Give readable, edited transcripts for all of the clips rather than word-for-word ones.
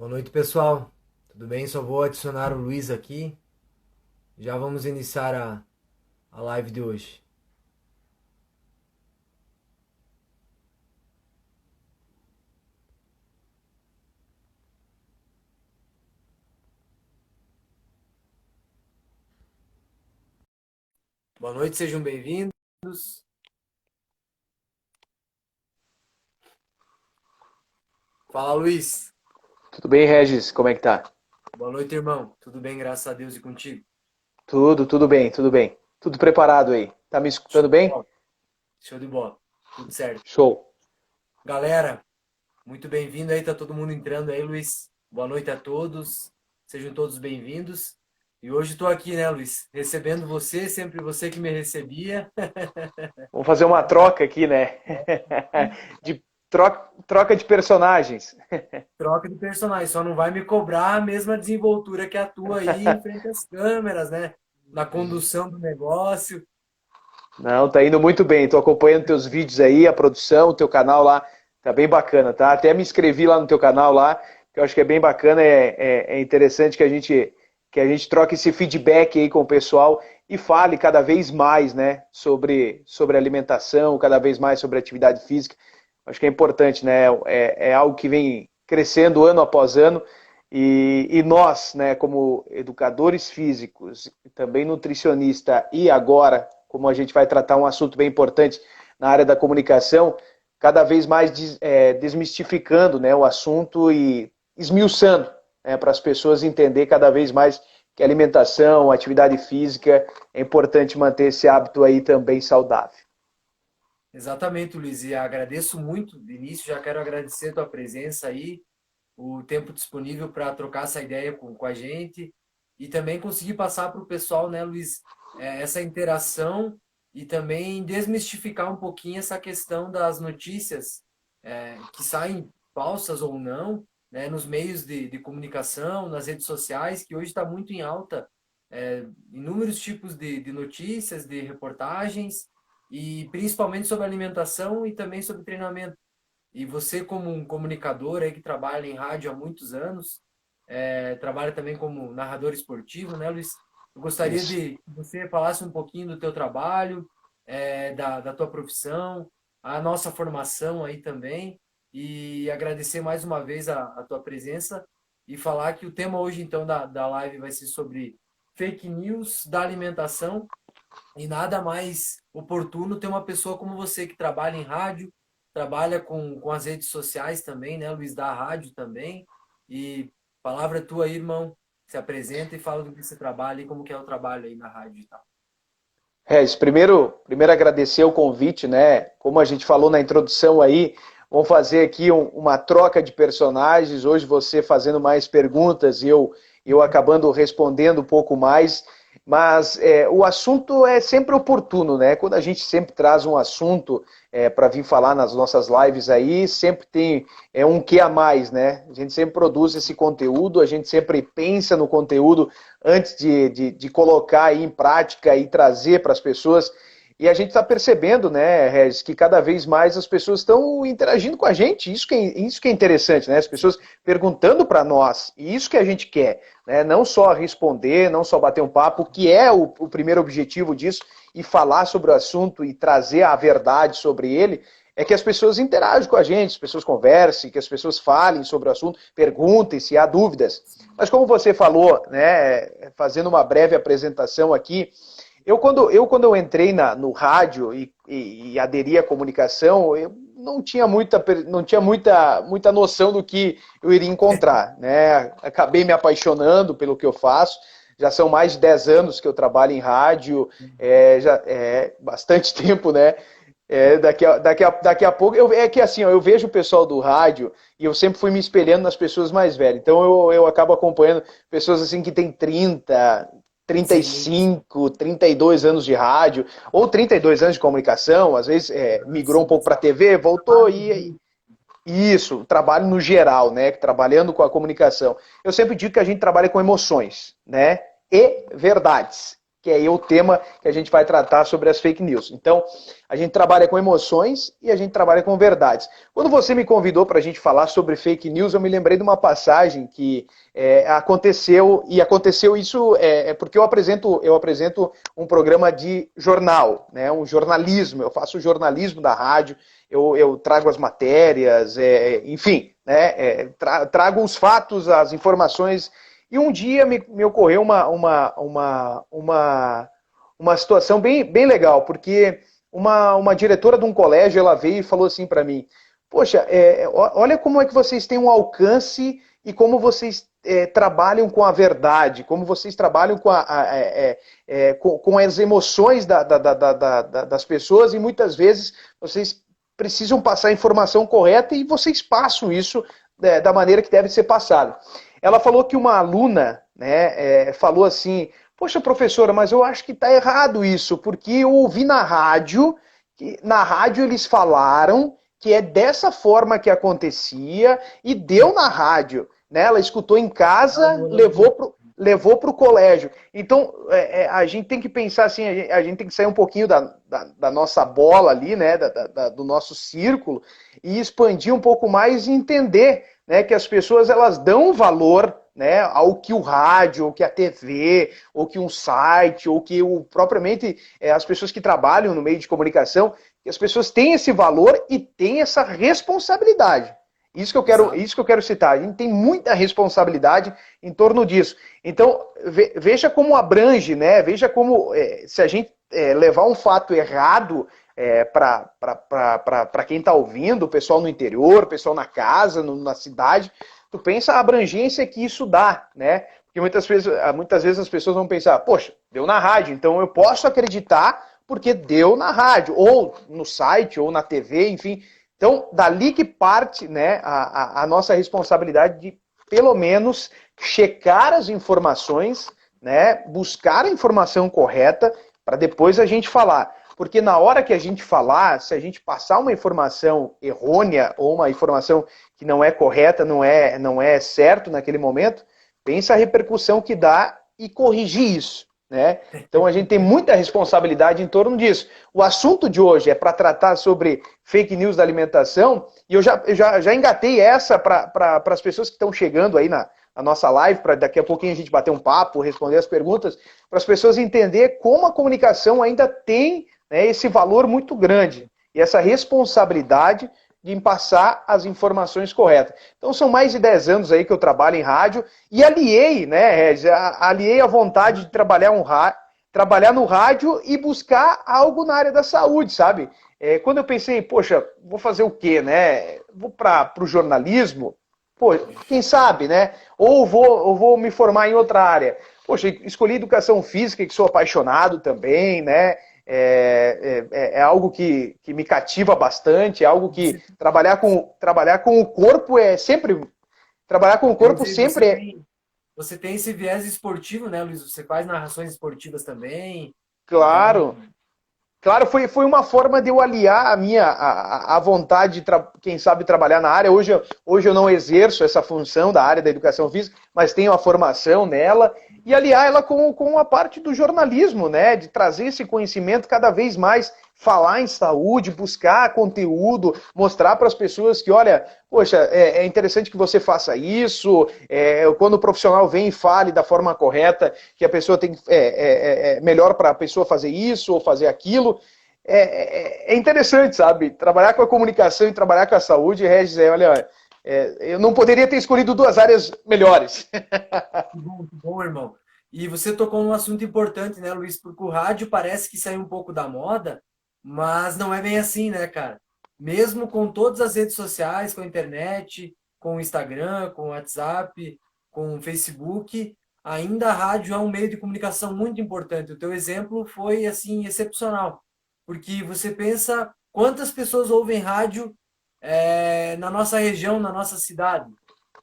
Boa noite, pessoal. Tudo bem? Só vou adicionar o Luiz aqui. Já vamos iniciar a live de hoje. Boa noite, sejam bem-vindos. Fala, Luiz. Tudo bem, Regis? Como é que tá? Boa noite, irmão. Tudo bem, graças a Deus e contigo? Tudo bem, tudo bem. Tudo preparado aí. Tá me Show escutando de bem? bola. Show de bola. Tudo certo. Show. Galera, muito bem-vindo aí. Tá todo mundo entrando aí, Luiz. Boa noite a todos. Sejam todos bem-vindos. E hoje estou aqui, né, Luiz? Recebendo você, sempre você que me recebia. Vamos fazer uma troca aqui, né? De troca de personagens. Troca de personagem, só não vai me cobrar a mesma desenvoltura que a tua aí em frente às câmeras, né? Na condução do negócio. Não, tá indo muito bem. Tô acompanhando teus vídeos aí, a produção, o teu canal lá. Tá bem bacana, tá? Até me inscrevi lá no teu canal lá, que eu acho que é bem bacana, é interessante que a gente troque esse feedback aí com o pessoal e fale cada vez mais, né, sobre alimentação, cada vez mais sobre atividade física. Acho que é importante, né? É algo que vem crescendo ano após ano e nós, né, como educadores físicos, também nutricionista e agora, como a gente vai tratar um assunto bem importante na área da comunicação, cada vez mais desmistificando, né, o assunto e esmiuçando, né, para as pessoas entender cada vez mais que alimentação, atividade física é importante manter esse hábito aí também saudável. Exatamente, Luiz. E agradeço muito. De início, já quero agradecer a tua presença aí, o tempo disponível para trocar essa ideia com a gente e também conseguir passar para o pessoal, né, Luiz, essa interação e também desmistificar um pouquinho essa questão das notícias que saem falsas ou não, né, nos meios de comunicação, nas redes sociais, que hoje está muito em alta, inúmeros tipos de notícias, de reportagens, e principalmente sobre alimentação e também sobre treinamento. E você, como um comunicador aí que trabalha em rádio há muitos anos, trabalha também como narrador esportivo, né, Luiz? Eu gostaria Isso. de que você falasse um pouquinho do teu trabalho, da tua profissão, a nossa formação aí também, e agradecer mais uma vez a tua presença e falar que o tema hoje, então, da live vai ser sobre fake news da alimentação e nada mais oportuno ter uma pessoa como você que trabalha em rádio, trabalha com as redes sociais também, né, Luiz, da rádio também. E palavra é tua aí, irmão. Se apresenta e fala do que você trabalha e como que é o trabalho aí na rádio e tal. Regis, primeiro agradecer o convite, né? Como a gente falou na introdução aí, vamos fazer aqui uma troca de personagens. Hoje você fazendo mais perguntas e eu acabando respondendo um pouco mais. Mas o assunto é sempre oportuno, né? Quando a gente sempre traz um assunto para vir falar nas nossas lives aí, sempre tem um que a mais, né? A gente sempre produz esse conteúdo, a gente sempre pensa no conteúdo antes de colocar aí em prática e trazer para as pessoas. E a gente está percebendo, né, Regis, que cada vez mais as pessoas estão interagindo com a gente. Isso que é interessante, né? As pessoas perguntando para nós. E isso que a gente quer, né? Não só responder, não só bater um papo, que é o primeiro objetivo disso, e falar sobre o assunto e trazer a verdade sobre ele, é que as pessoas interajam com a gente, as pessoas conversem, que as pessoas falem sobre o assunto, perguntem se há dúvidas. Mas como você falou, né, fazendo uma breve apresentação aqui, quando eu entrei no rádio e aderi à comunicação, eu não tinha muita noção do que eu iria encontrar, né? Acabei me apaixonando pelo que eu faço. Já são mais de 10 anos que eu trabalho em rádio, já é bastante tempo, né? Daqui a pouco, é que assim, ó, eu vejo o pessoal do rádio e eu sempre fui me espelhando nas pessoas mais velhas. Então eu acabo acompanhando pessoas assim que têm 30, Sim, 35, 32 anos de rádio, ou 32 anos de comunicação, às vezes migrou um sim, pouco para a TV, voltou e isso, trabalho no geral, né? Trabalhando com a comunicação. Eu sempre digo que a gente trabalha com emoções, né? E verdades. que é o tema que a gente vai tratar sobre as fake news. Então, a gente trabalha com emoções e a gente trabalha com verdades. Quando você me convidou para a gente falar sobre fake news, eu me lembrei de uma passagem que aconteceu, e aconteceu isso porque eu apresento um programa de jornal, né, um jornalismo, eu faço o jornalismo da rádio, eu trago as matérias, enfim, né, trago os fatos, as informações. E um dia me ocorreu uma situação bem legal, porque uma diretora de um colégio, ela veio e falou assim para mim, poxa, olha como é que vocês têm um alcance e como vocês trabalham com a verdade, como vocês trabalham com as emoções das pessoas, e muitas vezes vocês precisam passar a informação correta e vocês passam isso da maneira que deve ser passado. Ela falou que uma aluna, né, falou assim, poxa, professora, mas eu acho que está errado isso, porque eu ouvi que na rádio eles falaram que é dessa forma que acontecia e deu na rádio. Né? Ela escutou em casa, levou para o colégio. Então, a gente tem que pensar assim, a gente tem que sair um pouquinho da nossa bola ali, né, do nosso círculo, e expandir um pouco mais e entender, né, que as pessoas elas dão valor, né, ao que o rádio, ou que a TV, ou que um site, ou que propriamente as pessoas que trabalham no meio de comunicação, que as pessoas têm esse valor e têm essa responsabilidade. Isso que eu quero citar. A gente tem muita responsabilidade em torno disso. Então, veja como abrange, né? Veja como, se a gente levar um fato errado para quem está ouvindo, o pessoal no interior, o pessoal na casa, na cidade, tu pensa a abrangência que isso dá, né? Porque muitas vezes as pessoas vão pensar, poxa, deu na rádio, então eu posso acreditar porque deu na rádio, ou no site, ou na TV, enfim. Então, dali que parte, né, a nossa responsabilidade de, pelo menos, checar as informações, né, buscar a informação correta, para depois a gente falar. Porque na hora que a gente falar, se a gente passar uma informação errônea ou uma informação que não é correta, não é certo naquele momento, pensa a repercussão que dá e corrigir isso. Né? Então a gente tem muita responsabilidade em torno disso. O assunto de hoje é para tratar sobre fake news da alimentação, e eu já engatei essa para as pessoas que estão chegando aí na nossa live, para daqui a pouquinho a gente bater um papo, responder as perguntas, para as pessoas entenderem como a comunicação ainda tem, né, esse valor muito grande e essa responsabilidade de passar as informações corretas. Então são mais de 10 anos aí que eu trabalho em rádio e aliei, né, Regis, aliei a vontade de trabalhar no rádio e buscar algo na área da saúde, sabe? Quando eu pensei, poxa, vou fazer o quê, né? Vou para o jornalismo? Pô, quem sabe, né? Ou vou me formar em outra área. Poxa, escolhi educação física, que sou apaixonado também, né? É algo que me cativa bastante, é algo que trabalhar com o corpo é sempre. Trabalhar com o corpo sempre é. Você tem esse viés esportivo, né, Luiz? Você faz narrações esportivas também. Claro. Então... Claro, foi uma forma de eu aliar a vontade de, quem sabe, trabalhar na área. Hoje eu não exerço essa função da área da educação física, mas tenho a formação nela, e aliar ela com a parte do jornalismo, né? De trazer esse conhecimento cada vez mais, falar em saúde, buscar conteúdo, mostrar para as pessoas que, olha, poxa, é interessante que você faça isso, quando o profissional vem e fale da forma correta, que a pessoa tem melhor para a pessoa fazer isso ou fazer aquilo. É interessante, sabe? Trabalhar com a comunicação e trabalhar com a saúde, Regis, olha, eu não poderia ter escolhido duas áreas melhores. Que bom, irmão. E você tocou num assunto importante, né, Luiz? Porque o rádio parece que saiu um pouco da moda, mas não é bem assim, né, cara? Mesmo com todas as redes sociais, com a internet, com o Instagram, com o WhatsApp, com o Facebook, ainda a rádio é um meio de comunicação muito importante. O teu exemplo foi, assim, excepcional. Porque você pensa quantas pessoas ouvem rádio na nossa região, na nossa cidade.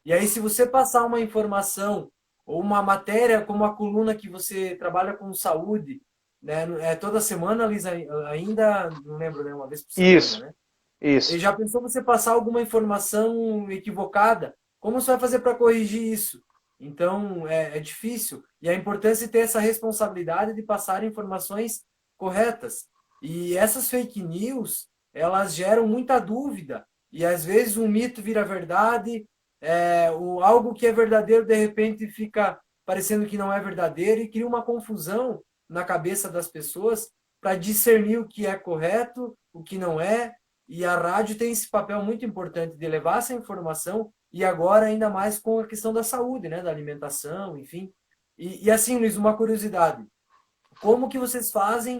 E aí, se você passar uma informação ou uma matéria, como a coluna que você trabalha com saúde, né? Toda semana, Lisa, ainda, não lembro, né? Uma vez por semana, Isso, né? isso. E já pensou você passar alguma informação equivocada? Como você vai fazer para corrigir isso? Então, é difícil. E a importância de ter essa responsabilidade de passar informações corretas. E essas fake news, elas geram muita dúvida. E às vezes um mito vira verdade, algo que é verdadeiro, de repente, fica parecendo que não é verdadeiro e cria uma confusão na cabeça das pessoas para discernir o que é correto, o que não é. E a rádio tem esse papel muito importante de levar essa informação e agora ainda mais com a questão da saúde, né, da alimentação, enfim. E assim, Luiz, uma curiosidade. Como que vocês fazem,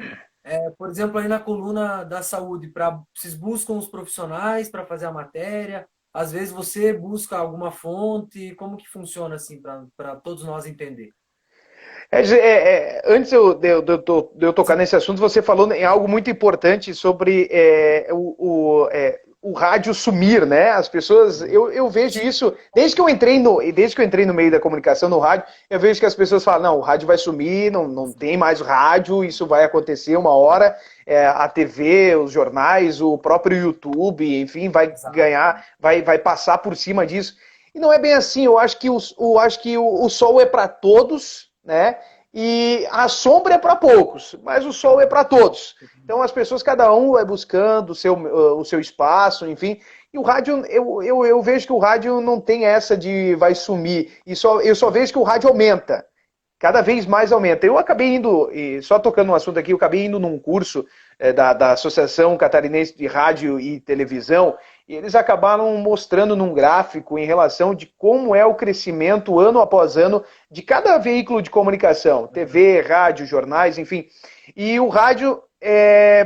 por exemplo, aí na coluna da saúde, vocês buscam os profissionais para fazer a matéria? Às vezes você busca alguma fonte, como que funciona assim para todos nós entender? Antes de eu tocar nesse assunto, você falou em algo muito importante sobre o rádio sumir, né? As pessoas, eu vejo isso desde que eu entrei no meio da comunicação no rádio, eu vejo que as pessoas falam, não, o rádio vai sumir, não tem mais rádio, isso vai acontecer uma hora, a TV, os jornais, o próprio YouTube, enfim, vai Exato. ganhar, vai passar por cima disso. E não é bem assim, eu acho que o sol é para todos, né? E a sombra é para poucos, mas o sol é para todos. Então as pessoas, cada um vai buscando o seu espaço, enfim. E o rádio, eu vejo que o rádio não tem essa de vai sumir. Eu só vejo que o rádio aumenta. Cada vez mais aumenta. Eu acabei indo, e só tocando um assunto aqui, eu acabei indo num curso da Associação Catarinense de Rádio e Televisão, e eles acabaram mostrando num gráfico em relação de como é o crescimento ano após ano de cada veículo de comunicação, TV, rádio, jornais, enfim. E o rádio,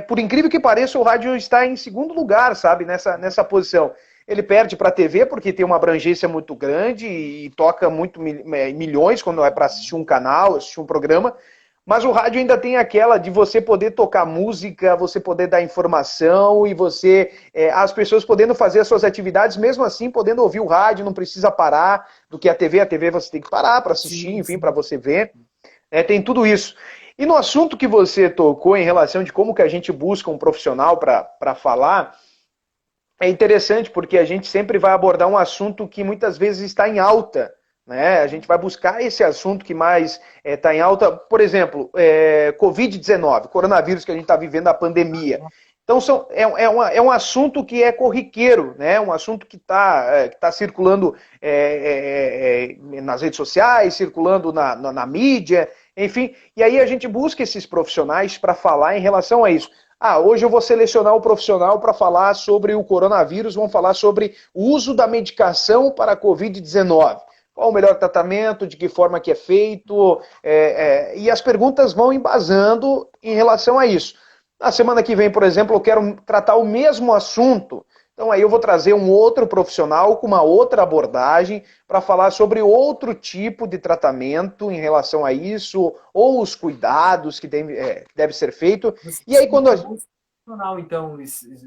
por incrível que pareça, o rádio está em segundo lugar, sabe, nessa posição. Ele perde para a TV porque tem uma abrangência muito grande e toca muito milhões quando é para assistir um canal, assistir um programa. Mas o rádio ainda tem aquela de você poder tocar música, você poder dar informação e as pessoas podendo fazer as suas atividades, mesmo assim podendo ouvir o rádio, não precisa parar do que a TV você tem que parar para assistir, Sim, enfim, para sim. você ver. Tem tudo isso. E no assunto que você tocou em relação de como que a gente busca um profissional para falar, é interessante porque a gente sempre vai abordar um assunto que muitas vezes está em alta, né? A gente vai buscar esse assunto que mais está em alta, por exemplo, Covid-19, coronavírus que a gente está vivendo, a pandemia. Então é um assunto que é corriqueiro, né? Um assunto que tá circulando nas redes sociais, circulando na mídia, enfim. E aí a gente busca esses profissionais para falar em relação a isso. Hoje eu vou selecionar o profissional para falar sobre o coronavírus, vamos falar sobre o uso da medicação para a Covid-19. Qual o melhor tratamento, de que forma que é feito, e as perguntas vão embasando em relação a isso. Na semana que vem, por exemplo, eu quero tratar o mesmo assunto, então aí eu vou trazer um outro profissional com uma outra abordagem para falar sobre outro tipo de tratamento em relação a isso, ou os cuidados que deve ser feito. Você E aí quando sempre busca um profissional, então,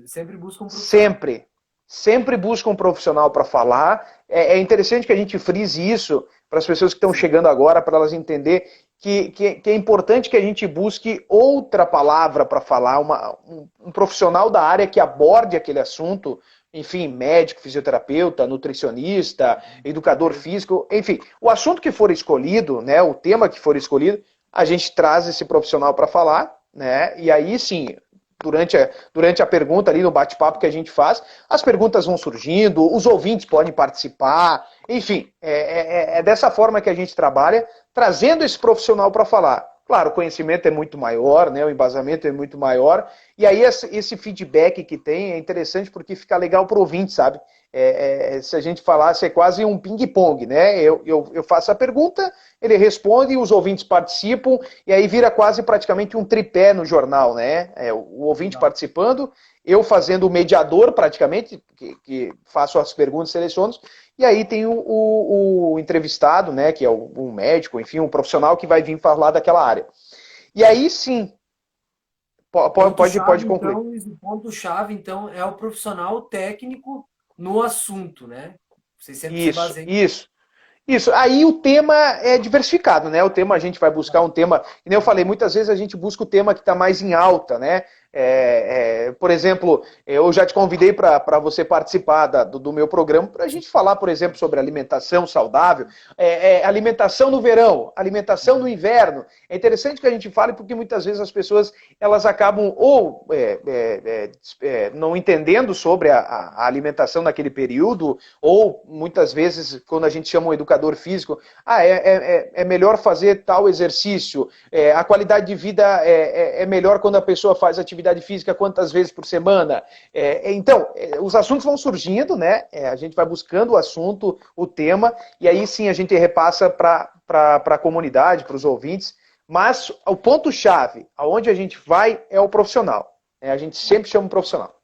sempre busca um profissional. sempre, sempre busca um profissional para falar. É interessante que a gente frise isso para as pessoas que estão Sim. chegando agora, para elas entenderem que é importante que a gente busque outra palavra para falar, um profissional da área que aborde aquele assunto, enfim, médico, fisioterapeuta, nutricionista, educador físico, enfim, o assunto que for escolhido, né, o tema que for escolhido, a gente traz esse profissional para falar, né, e aí sim, durante a pergunta ali no bate-papo que a gente faz, as perguntas vão surgindo, os ouvintes podem participar, enfim, é dessa forma que a gente trabalha, trazendo esse profissional para falar. Claro, o conhecimento é muito maior, né, o embasamento é muito maior, e aí esse feedback que tem é interessante porque fica legal para o ouvinte, sabe? Se a gente falasse, é quase um ping-pong, né? Eu faço a pergunta, ele responde, os ouvintes participam, e aí vira quase praticamente um tripé no jornal, né? O ouvinte Não. participando, eu fazendo o mediador praticamente, que faço as perguntas, seleciono, e aí tem o entrevistado, né? Que é um médico, enfim, um profissional que vai vir falar daquela área. E aí sim, pode Ponto-chave, concluir. então, Luiz, o ponto-chave, então, é o profissional técnico no assunto, né? Vocês sempre se Isso, baseiam. isso. Isso, aí o tema é diversificado, né? O tema a gente vai buscar um tema, e nem eu falei, muitas vezes a gente busca o tema que está mais em alta, né? Por exemplo, eu já te convidei para você participar do meu programa para a gente falar, por exemplo, sobre alimentação saudável, alimentação no verão, alimentação no inverno. É interessante que a gente fale porque muitas vezes as pessoas elas acabam ou não entendendo sobre a alimentação naquele período, ou muitas vezes quando a gente chama um educador físico, é melhor fazer tal exercício, a qualidade de vida é melhor quando a pessoa faz atividade física quantas vezes por semana. Então, os assuntos vão surgindo, né? A gente vai buscando o assunto, o tema, e aí sim a gente repassa para a comunidade, para os ouvintes. Mas o ponto-chave, aonde a gente vai, é o profissional. A gente sempre chama um profissional.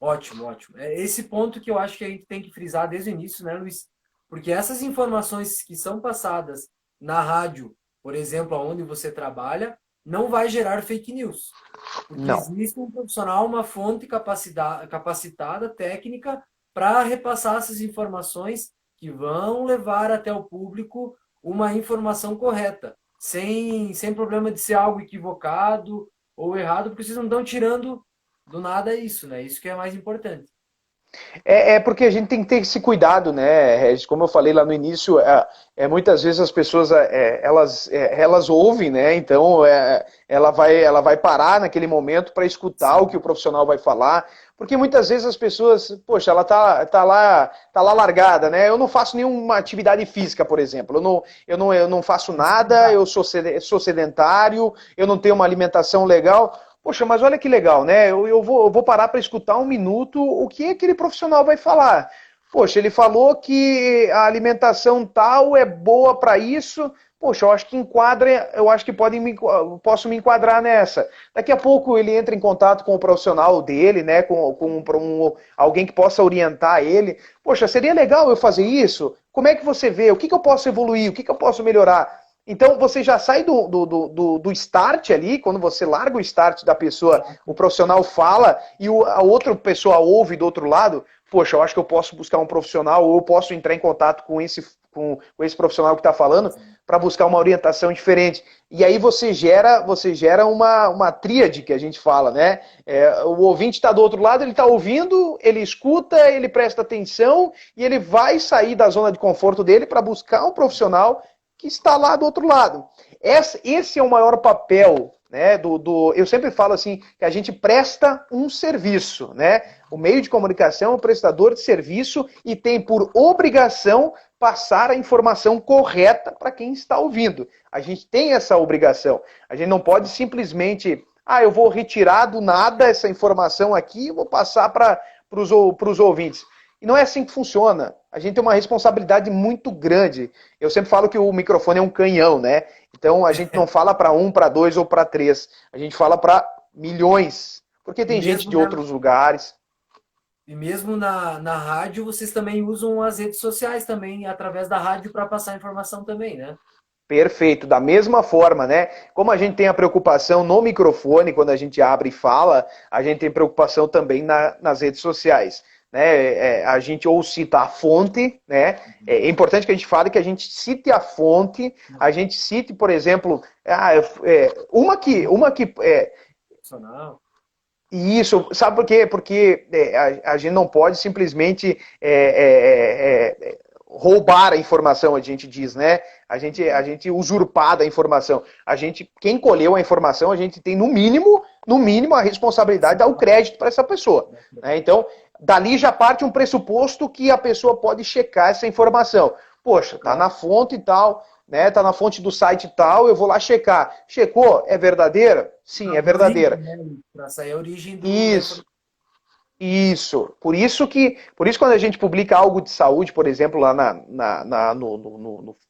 Ótimo, ótimo. É esse ponto que eu acho que a gente tem que frisar desde o início, né, Luiz? Porque essas informações que são passadas na rádio, por exemplo, aonde você trabalha, não vai gerar fake news. Porque Não. existe um profissional, uma fonte capacitada, técnica, para repassar essas informações que vão levar até o público uma informação correta, sem problema de ser algo equivocado ou errado, porque vocês não estão tirando do nada isso, né? Isso que é mais importante. Porque a gente tem que ter esse cuidado, né, Regis? Como eu falei lá no início, muitas vezes as pessoas elas ouvem, né? Então ela vai parar naquele momento para escutar o que o profissional vai falar, porque muitas vezes as pessoas, poxa, ela tá lá largada, né? Eu não faço nenhuma atividade física, por exemplo. Eu não faço nada, eu sou sedentário, eu não tenho uma alimentação legal. Poxa, mas olha que legal, né? Eu vou parar para escutar um minuto o que aquele profissional vai falar. Poxa, ele falou que a alimentação tal é boa para isso. Poxa, eu acho que enquadra, eu acho que posso me enquadrar nessa. Daqui a pouco ele entra em contato com o profissional dele, né? Com alguém que possa orientar ele. Poxa, seria legal eu fazer isso? Como é que você vê? O que eu posso evoluir? O que eu posso melhorar? Então você já sai do start ali, quando você larga o start da pessoa, o profissional fala e a outra pessoa ouve do outro lado, poxa, eu acho que eu posso buscar um profissional ou eu posso entrar em contato com esse profissional que está falando para buscar uma orientação diferente. E aí você gera uma tríade que a gente fala, né? O ouvinte está do outro lado, ele está ouvindo, ele escuta, ele presta atenção e ele vai sair da zona de conforto dele para buscar um profissional que está lá do outro lado. Esse é o maior papel, né, eu sempre falo assim, que a gente presta um serviço, né? O meio de comunicação é um prestador de serviço e tem por obrigação passar a informação correta para quem está ouvindo. A gente tem essa obrigação. A gente não pode simplesmente, eu vou retirar do nada essa informação aqui e vou passar para os ouvintes. E não é assim que funciona. A gente tem uma responsabilidade muito grande. Eu sempre falo que o microfone é um canhão, né? Então a gente não fala para um, para dois ou para três. A gente fala para milhões. Porque tem gente de outros lugares. E mesmo na rádio, vocês também usam as redes sociais também, através da rádio, para passar informação também, né? Perfeito, da mesma forma, né? Como a gente tem a preocupação no microfone, quando a gente abre e fala, a gente tem preocupação também nas redes sociais. Né? A gente ou cita a fonte, né? É importante que a gente fale que a gente cite a fonte, a gente cite, por exemplo, uma que isso, sabe por quê? Porque a gente não pode simplesmente roubar a informação, a gente diz, né? A gente usurpar da informação. Quem colheu a informação, a gente tem no mínimo a responsabilidade de dar o crédito para essa pessoa. Né? Então, dali já parte um pressuposto que a pessoa pode checar essa informação. Poxa, tá na fonte e tal, né? Tá na fonte do site tal, eu vou lá checar. Checou? É verdadeira? Sim, é verdadeira. Para sair a origem do... Isso. Por isso quando a gente publica algo de saúde, por exemplo, lá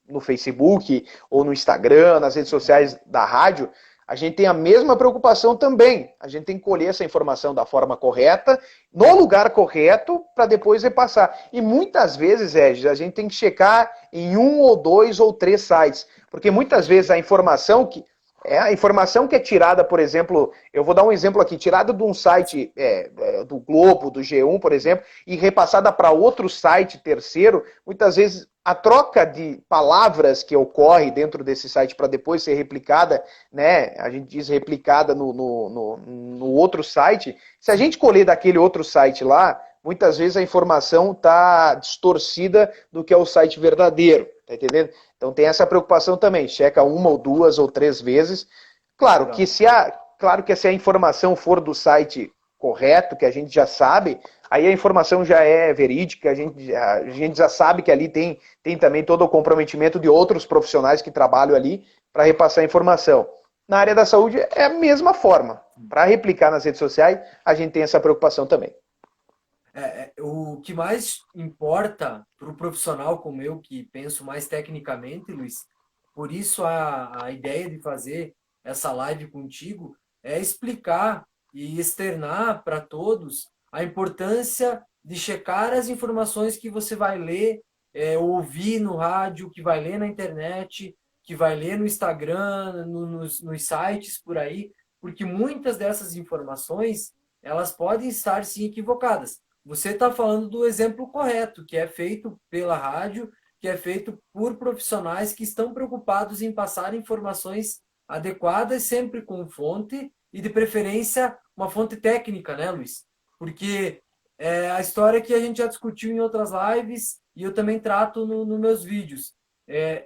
no Facebook ou no Instagram, nas redes sociais da rádio, a gente tem a mesma preocupação também. A gente tem que colher essa informação da forma correta, no lugar correto, para depois repassar. E muitas vezes, Regis, a gente tem que checar em 1 ou 2 ou 3 sites. Porque muitas vezes a informação que é tirada, por exemplo, eu vou dar um exemplo aqui, tirada de um site do Globo, do G1, por exemplo, e repassada para outro site terceiro, muitas vezes a troca de palavras que ocorre dentro desse site para depois ser replicada, né? A gente diz replicada no outro site. Se a gente colher daquele outro site lá, muitas vezes a informação está distorcida do que é o site verdadeiro, tá entendendo? Então tem essa preocupação também. Checa uma ou duas ou três vezes. Claro que se a informação for do site correto, que a gente já sabe, aí a informação já é verídica, a gente já sabe que ali tem também todo o comprometimento de outros profissionais que trabalham ali para repassar a informação. Na área da saúde é a mesma forma. Para replicar nas redes sociais, a gente tem essa preocupação também. O que mais importa para o profissional como eu, que penso mais tecnicamente, Luiz, por isso a ideia de fazer essa live contigo é explicar e externar para todos a importância de checar as informações que você vai ler, ouvir no rádio, que vai ler na internet, que vai ler no Instagram, nos sites por aí, porque muitas dessas informações elas podem estar sim equivocadas. Você está falando do exemplo correto, que é feito pela rádio, que é feito por profissionais que estão preocupados em passar informações adequadas, sempre com fonte, e de preferência uma fonte técnica, né, Luiz? Porque a história que a gente já discutiu em outras lives, e eu também trato nos meus vídeos.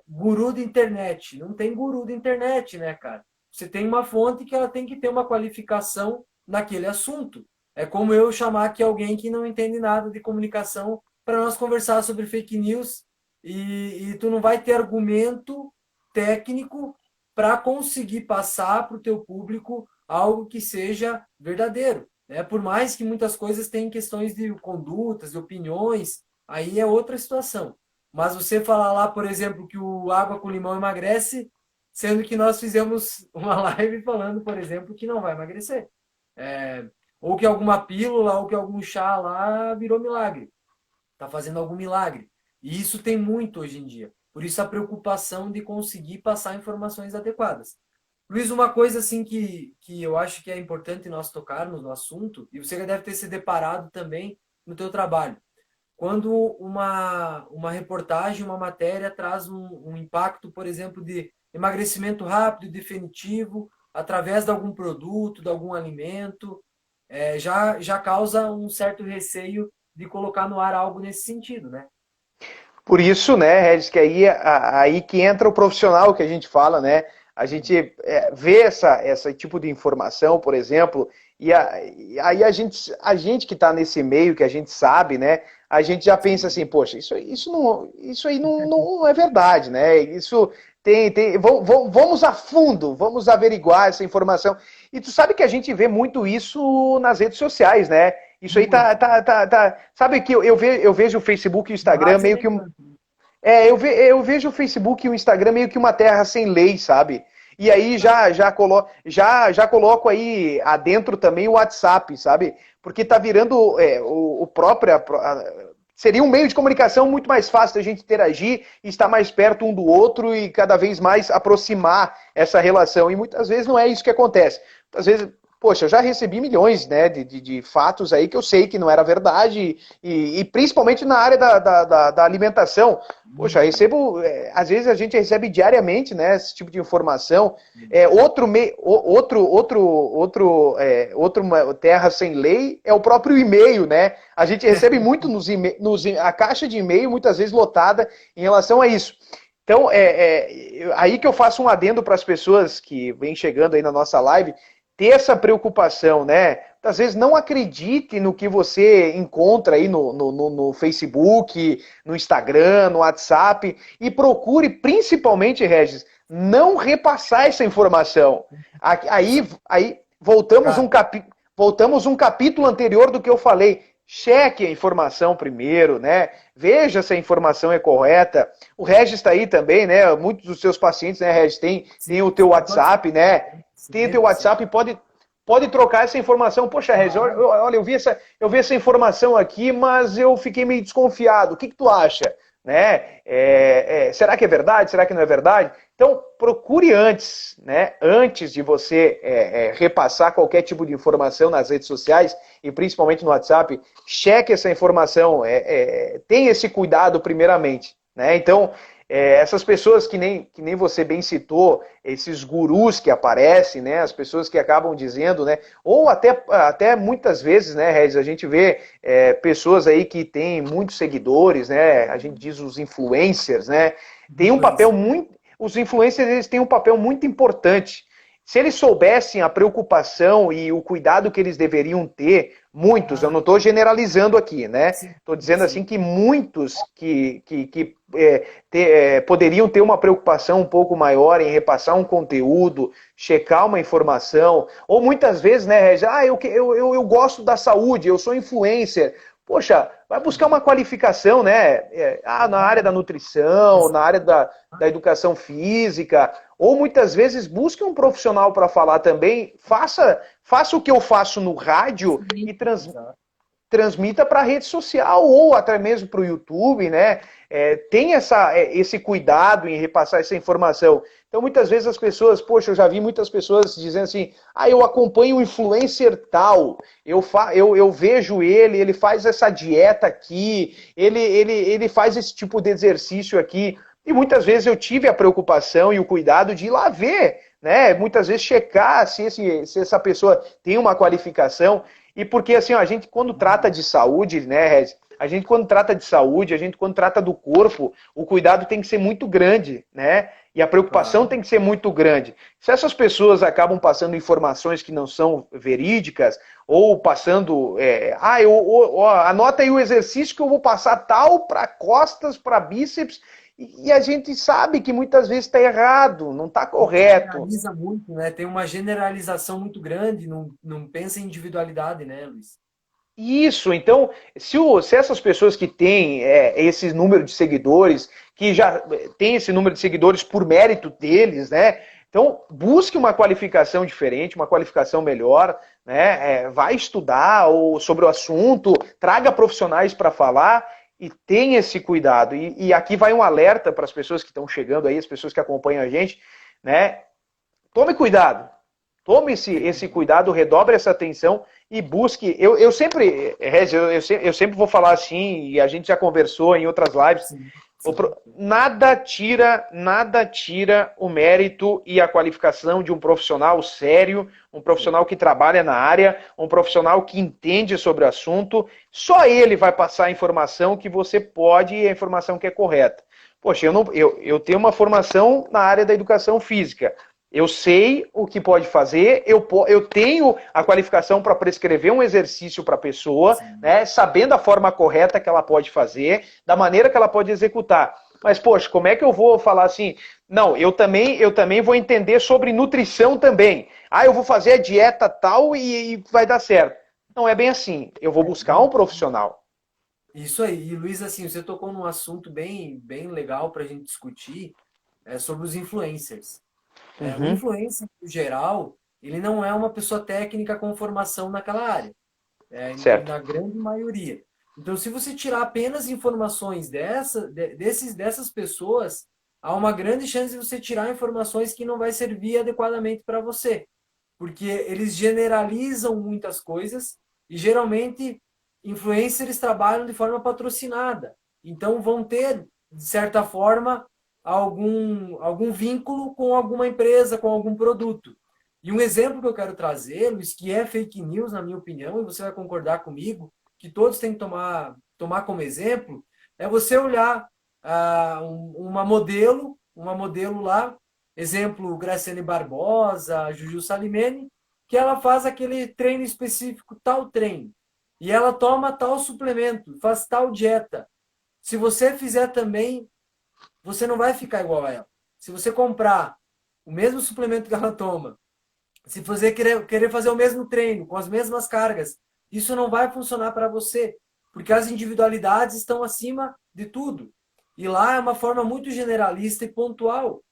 Guru de internet. Não tem guru de internet, né, cara? Você tem uma fonte que ela tem que ter uma qualificação naquele assunto. É como eu chamar aqui alguém que não entende nada de comunicação para nós conversar sobre fake news e tu não vai ter argumento técnico para conseguir passar para o teu público algo que seja verdadeiro. Né? Por mais que muitas coisas tenham questões de condutas, de opiniões, aí é outra situação. Mas você falar lá, por exemplo, que o água com limão emagrece, sendo que nós fizemos uma live falando, por exemplo, que não vai emagrecer. Ou que alguma pílula, ou que algum chá lá virou milagre. Está fazendo algum milagre. E isso tem muito hoje em dia. Por isso a preocupação de conseguir passar informações adequadas. Luiz, uma coisa assim que eu acho que é importante nós tocarmos no assunto, e você já deve ter se deparado também no teu trabalho. Quando uma reportagem, uma matéria traz um impacto, por exemplo, de emagrecimento rápido e definitivo, através de algum produto, de algum alimento, já causa um certo receio de colocar no ar algo nesse sentido, né? Por isso, né, Regis, que aí que entra o profissional que a gente fala, né? A gente vê esse tipo de informação, por exemplo, e aí a gente que está nesse meio, que a gente sabe, né? A gente já pensa assim, poxa, isso aí não é verdade, né? Isso vamos a fundo, vamos averiguar essa informação. E tu sabe que a gente vê muito isso nas redes sociais, né? Isso aí sabe que eu vejo o Facebook e o Instagram meio que eu vejo o Facebook e o Instagram meio que uma terra sem lei, sabe? E aí já coloco aí adentro também o WhatsApp, sabe? Porque tá virando o próprio. Seria um meio de comunicação muito mais fácil da gente interagir e estar mais perto um do outro e cada vez mais aproximar essa relação. E muitas vezes não é isso que acontece. Às vezes, poxa, eu já recebi milhões, né, de fatos aí que eu sei que não era verdade e principalmente na área da alimentação. Poxa, recebo, às vezes a gente recebe diariamente, né, esse tipo de informação. Outro terra sem lei é o próprio e-mail, né? A gente recebe muito a caixa de e-mail muitas vezes lotada em relação a isso. Então, aí que eu faço um adendo para as pessoas que vêm chegando aí na nossa live, ter essa preocupação, né? Às vezes não acredite no que você encontra aí no Facebook, no Instagram, no WhatsApp, e procure, principalmente, Regis, não repassar essa informação. Aí voltamos um capítulo anterior do que eu falei. Cheque a informação primeiro, né? Veja se a informação é correta. O Regis está aí também, né? Muitos dos seus pacientes, né, Regis, tem o teu WhatsApp, né? Tem o teu WhatsApp e pode trocar essa informação. Poxa, Regis, olha, eu vi essa informação aqui, mas eu fiquei meio desconfiado. O que tu acha? Né? Será que é verdade? Será que não é verdade? Então, procure antes, né? Antes de você repassar qualquer tipo de informação nas redes sociais e principalmente no WhatsApp, cheque essa informação, tenha esse cuidado primeiramente. né? Então, essas pessoas que nem você bem citou, esses gurus que aparecem, né? As pessoas que acabam dizendo, né? Ou até muitas vezes, né, Regis, a gente vê pessoas aí que têm muitos seguidores, né? A gente diz os influencers, né? Tem um papel Influência. muito. Os influencers eles têm um papel muito importante. Se eles soubessem a preocupação e o cuidado que eles deveriam ter, muitos, eu Ah, não estou generalizando aqui, né? sim, Estou dizendo assim sim. que muitos poderiam ter uma preocupação um pouco maior em repassar um conteúdo, checar uma informação, ou muitas vezes, né, Regis, eu gosto da saúde, eu sou influencer. Poxa, vai buscar uma qualificação, né? Na área da nutrição, na área da educação física, ou muitas vezes busque um profissional para falar também, faça o que eu faço no rádio e transmita para a rede social ou até mesmo para o YouTube, né? Tem esse cuidado em repassar essa informação. Então, muitas vezes as pessoas, poxa, eu já vi muitas pessoas dizendo assim, eu acompanho o influencer tal, eu vejo ele faz essa dieta aqui, ele faz esse tipo de exercício aqui. E muitas vezes eu tive a preocupação e o cuidado de ir lá ver, né? Muitas vezes checar se essa pessoa tem uma qualificação. E porque assim, ó, a gente quando trata de saúde, né, Rez? A gente quando trata de saúde, a gente quando trata do corpo, o cuidado tem que ser muito grande, né? E a preocupação Claro. tem que ser muito grande. Se essas pessoas acabam passando informações que não são verídicas, ou passando. Anota aí o exercício que eu vou passar tal para costas, para bíceps, e a gente sabe que muitas vezes está errado, não está correto. Generaliza muito, né? Tem uma generalização muito grande, não pensa em individualidade, né, Luiz? Isso, então, se essas pessoas que têm esse número de seguidores, que já têm esse número de seguidores por mérito deles, né? Então, busque uma qualificação diferente, uma qualificação melhor, né? Vai estudar sobre o assunto, traga profissionais para falar e tenha esse cuidado. E aqui vai um alerta para as pessoas que estão chegando aí, as pessoas que acompanham a gente, né? Tome cuidado. Tome esse cuidado, redobre essa atenção e busque. Eu sempre, Rez, eu sempre vou falar assim, e a gente já conversou em outras lives. Sim, sim. Nada tira o mérito e a qualificação de um profissional sério, um profissional que trabalha na área, um profissional que entende sobre o assunto. Só ele vai passar a informação que você pode e a informação que é correta. Poxa, eu tenho uma formação na área da educação física. Eu sei o que pode fazer, eu tenho a qualificação para prescrever um exercício para a pessoa, Sim. né, sabendo a forma correta que ela pode fazer, da maneira que ela pode executar. Mas, poxa, como é que eu vou falar assim? Não, eu também vou entender sobre nutrição também. Eu vou fazer a dieta tal e vai dar certo. Não é bem assim. Eu vou buscar um profissional. Isso aí. E Luiz, assim, você tocou num assunto bem legal para a gente discutir, sobre os influencers. O Uhum, influencer, no geral, ele não é uma pessoa técnica com formação naquela área, certo. na grande maioria. Então, se você tirar apenas informações dessas pessoas, há uma grande chance de você tirar informações que não vai servir adequadamente para você, porque eles generalizam muitas coisas e geralmente influencers trabalham de forma patrocinada. Então, vão ter, de certa forma, algum vínculo com alguma empresa, com algum produto. E um exemplo que eu quero trazer, Luiz, que é fake news, na minha opinião, e você vai concordar comigo, que todos têm que tomar como exemplo, é você olhar uma modelo lá, exemplo, Graciane Barbosa, Juju Salimene, que ela faz aquele treino específico, tal treino, e ela toma tal suplemento, faz tal dieta. Se você fizer também, você não vai ficar igual a ela. Se você comprar o mesmo suplemento que ela toma, se você querer fazer o mesmo treino, com as mesmas cargas, isso não vai funcionar para você, porque as individualidades estão acima de tudo. E lá é uma forma muito generalista e pontual.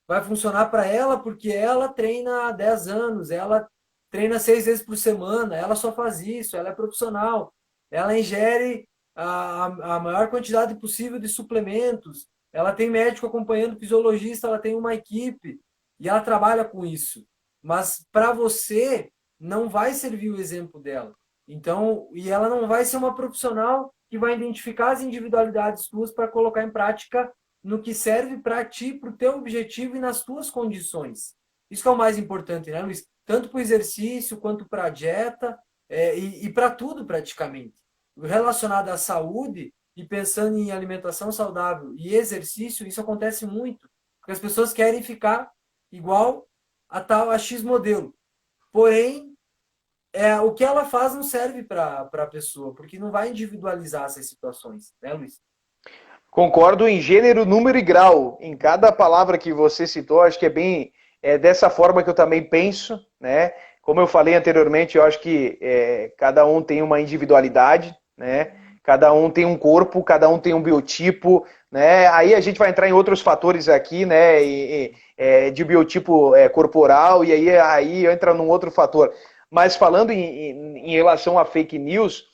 Vai funcionar para ela porque ela treina há 10 anos, ela treina 6 vezes por semana, ela só faz isso, ela é profissional, ela ingere a maior quantidade possível de suplementos, ela tem médico acompanhando, fisiologista, ela tem uma equipe e ela trabalha com isso. Mas para você não vai servir o exemplo dela. Então, e ela não vai ser uma profissional que vai identificar as individualidades tuas para colocar em prática no que serve para ti, para o teu objetivo e nas tuas condições. Isso que é o mais importante, né, Luiz? Tanto para o exercício, quanto para a dieta, e para tudo praticamente. Relacionado à saúde, e pensando em alimentação saudável e exercício, isso acontece muito. Porque as pessoas querem ficar igual a X modelo. Porém, o que ela faz não serve para a pessoa, porque não vai individualizar essas situações, né, Luiz? Concordo em gênero, número e grau. Em cada palavra que você citou, acho que é bem dessa forma que eu também penso, né? Como eu falei anteriormente, eu acho que cada um tem uma individualidade, né? Cada um tem um corpo, cada um tem um biotipo, né? Aí a gente vai entrar em outros fatores aqui, né? De biotipo corporal, e aí entra num outro fator. Mas falando em relação a fake news,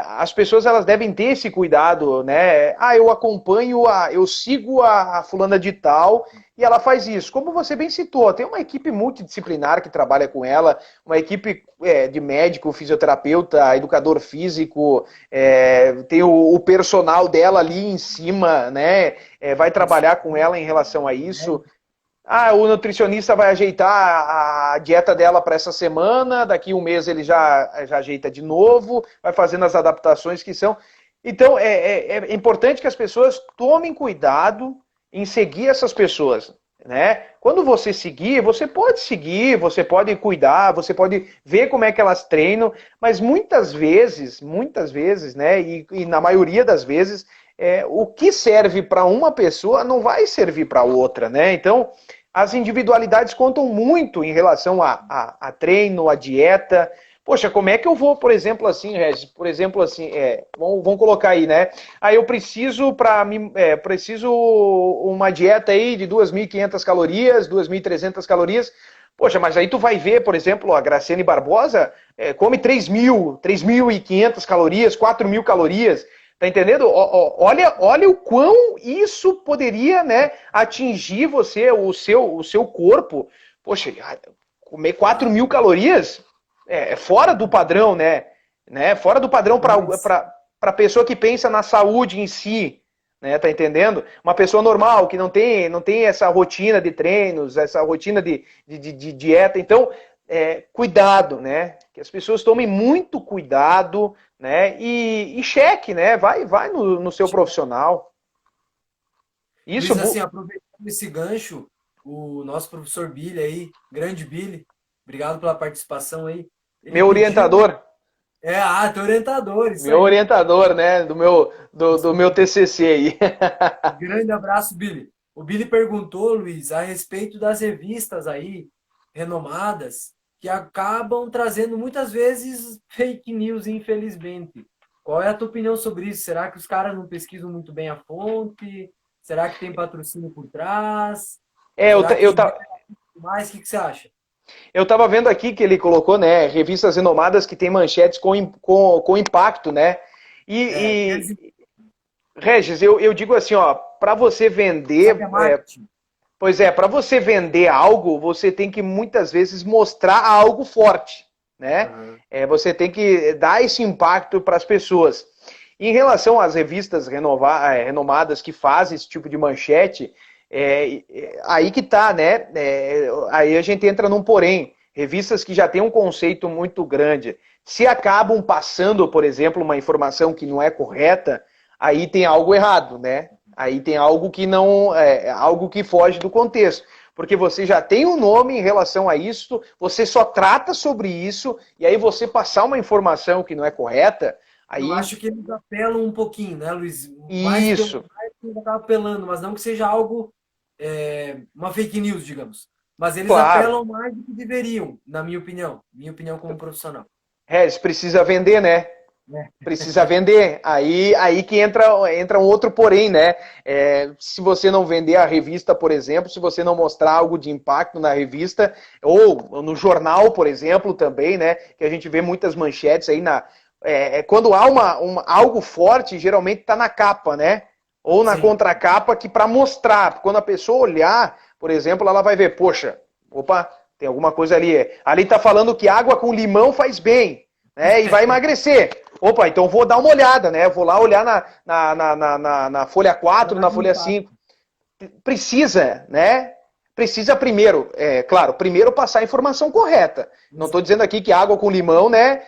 as pessoas elas devem ter esse cuidado, né? Eu acompanho, eu sigo a fulana de tal e ela faz isso. Como você bem citou, tem uma equipe multidisciplinar que trabalha com ela, uma equipe de médico, fisioterapeuta, educador físico, tem o personal dela ali em cima, né? Vai trabalhar com ela em relação a isso. O nutricionista vai ajeitar a dieta dela para essa semana, daqui um mês ele já ajeita de novo, vai fazendo as adaptações que são. Então, é importante que as pessoas tomem cuidado em seguir essas pessoas, né? Quando você seguir, você pode cuidar, você pode ver como é que elas treinam, mas muitas vezes, né, e na maioria das vezes, o que serve para uma pessoa não vai servir para outra, né? Então, as individualidades contam muito em relação a treino, a dieta. Poxa, como é que eu vou, por exemplo, assim, Regis, vamos colocar aí, né? Eu preciso preciso uma dieta aí de 2.500 calorias, 2.300 calorias. Poxa, mas aí tu vai ver, por exemplo, a Graciane Barbosa come 3.500 calorias, 4.000 calorias. Tá entendendo? Olha o quão isso poderia, né, atingir você, o seu corpo. Poxa, comer 4.000 calorias é fora do padrão, né? Fora do padrão para a pessoa que pensa na saúde em si, né? Tá entendendo? Uma pessoa normal que não tem essa rotina de treinos, essa rotina de dieta. Então, cuidado, né? Que as pessoas tomem muito cuidado, né? E cheque, né? Vai no seu profissional. Isso. Luiz, assim, aproveitando esse gancho, o nosso professor Billy aí, grande Billy, obrigado pela participação aí. Ele Meu pediu. orientador. Teu orientador, isso meu aí. orientador, né? Do meu TCC aí. Grande abraço, Billy. O Billy perguntou, Luiz, a respeito das revistas aí, renomadas, que acabam trazendo muitas vezes fake news, infelizmente. Qual é a tua opinião sobre isso? Será que os caras não pesquisam muito bem a fonte? Será que tem patrocínio por trás? Será que mais? O que você acha? Eu estava vendo aqui que ele colocou, né, revistas renomadas que tem manchetes com impacto, né? Regis, eu digo assim, ó, para você vender, para você vender algo, você tem que muitas vezes mostrar algo forte, né? Uhum. Você tem que dar esse impacto para as pessoas. Em relação às revistas renomadas que fazem esse tipo de manchete, aí que tá, né? Aí a gente entra num porém. Revistas que já têm um conceito muito grande, se acabam passando, por exemplo, uma informação que não é correta, aí tem algo errado, né? Aí tem algo que não algo que foge do contexto. Porque você já tem um nome em relação a isso, você só trata sobre isso, e aí você passar uma informação que não é correta, aí... Eu acho que eles apelam um pouquinho, né, Luiz? Isso. Mais acaba apelando, mas não que seja algo, uma fake news, digamos. Mas eles Claro. apelam mais do que deveriam, na minha opinião. Minha opinião como profissional. Precisa vender, né? Precisa vender. Aí que entra um outro porém, né? Se você não vender a revista, por exemplo, se você não mostrar algo de impacto na revista, ou no jornal, por exemplo, também, né? Que a gente vê muitas manchetes aí quando há algo forte, geralmente está na capa, né? Ou na contracapa, que para mostrar, quando a pessoa olhar, por exemplo, ela vai ver, poxa, opa, tem alguma coisa ali. Ali está falando que água com limão faz bem. né? E vai emagrecer. Opa, então vou dar uma olhada, né? Vou lá olhar na folha 4, na folha 5. Precisa, né? Precisa primeiro, claro, primeiro passar a informação correta. Não estou dizendo aqui que água com limão, né?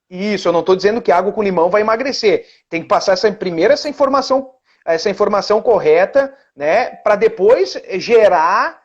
Isso, eu não estou dizendo que água com limão vai emagrecer. Tem que passar primeiro essa informação correta, né? Para depois gerar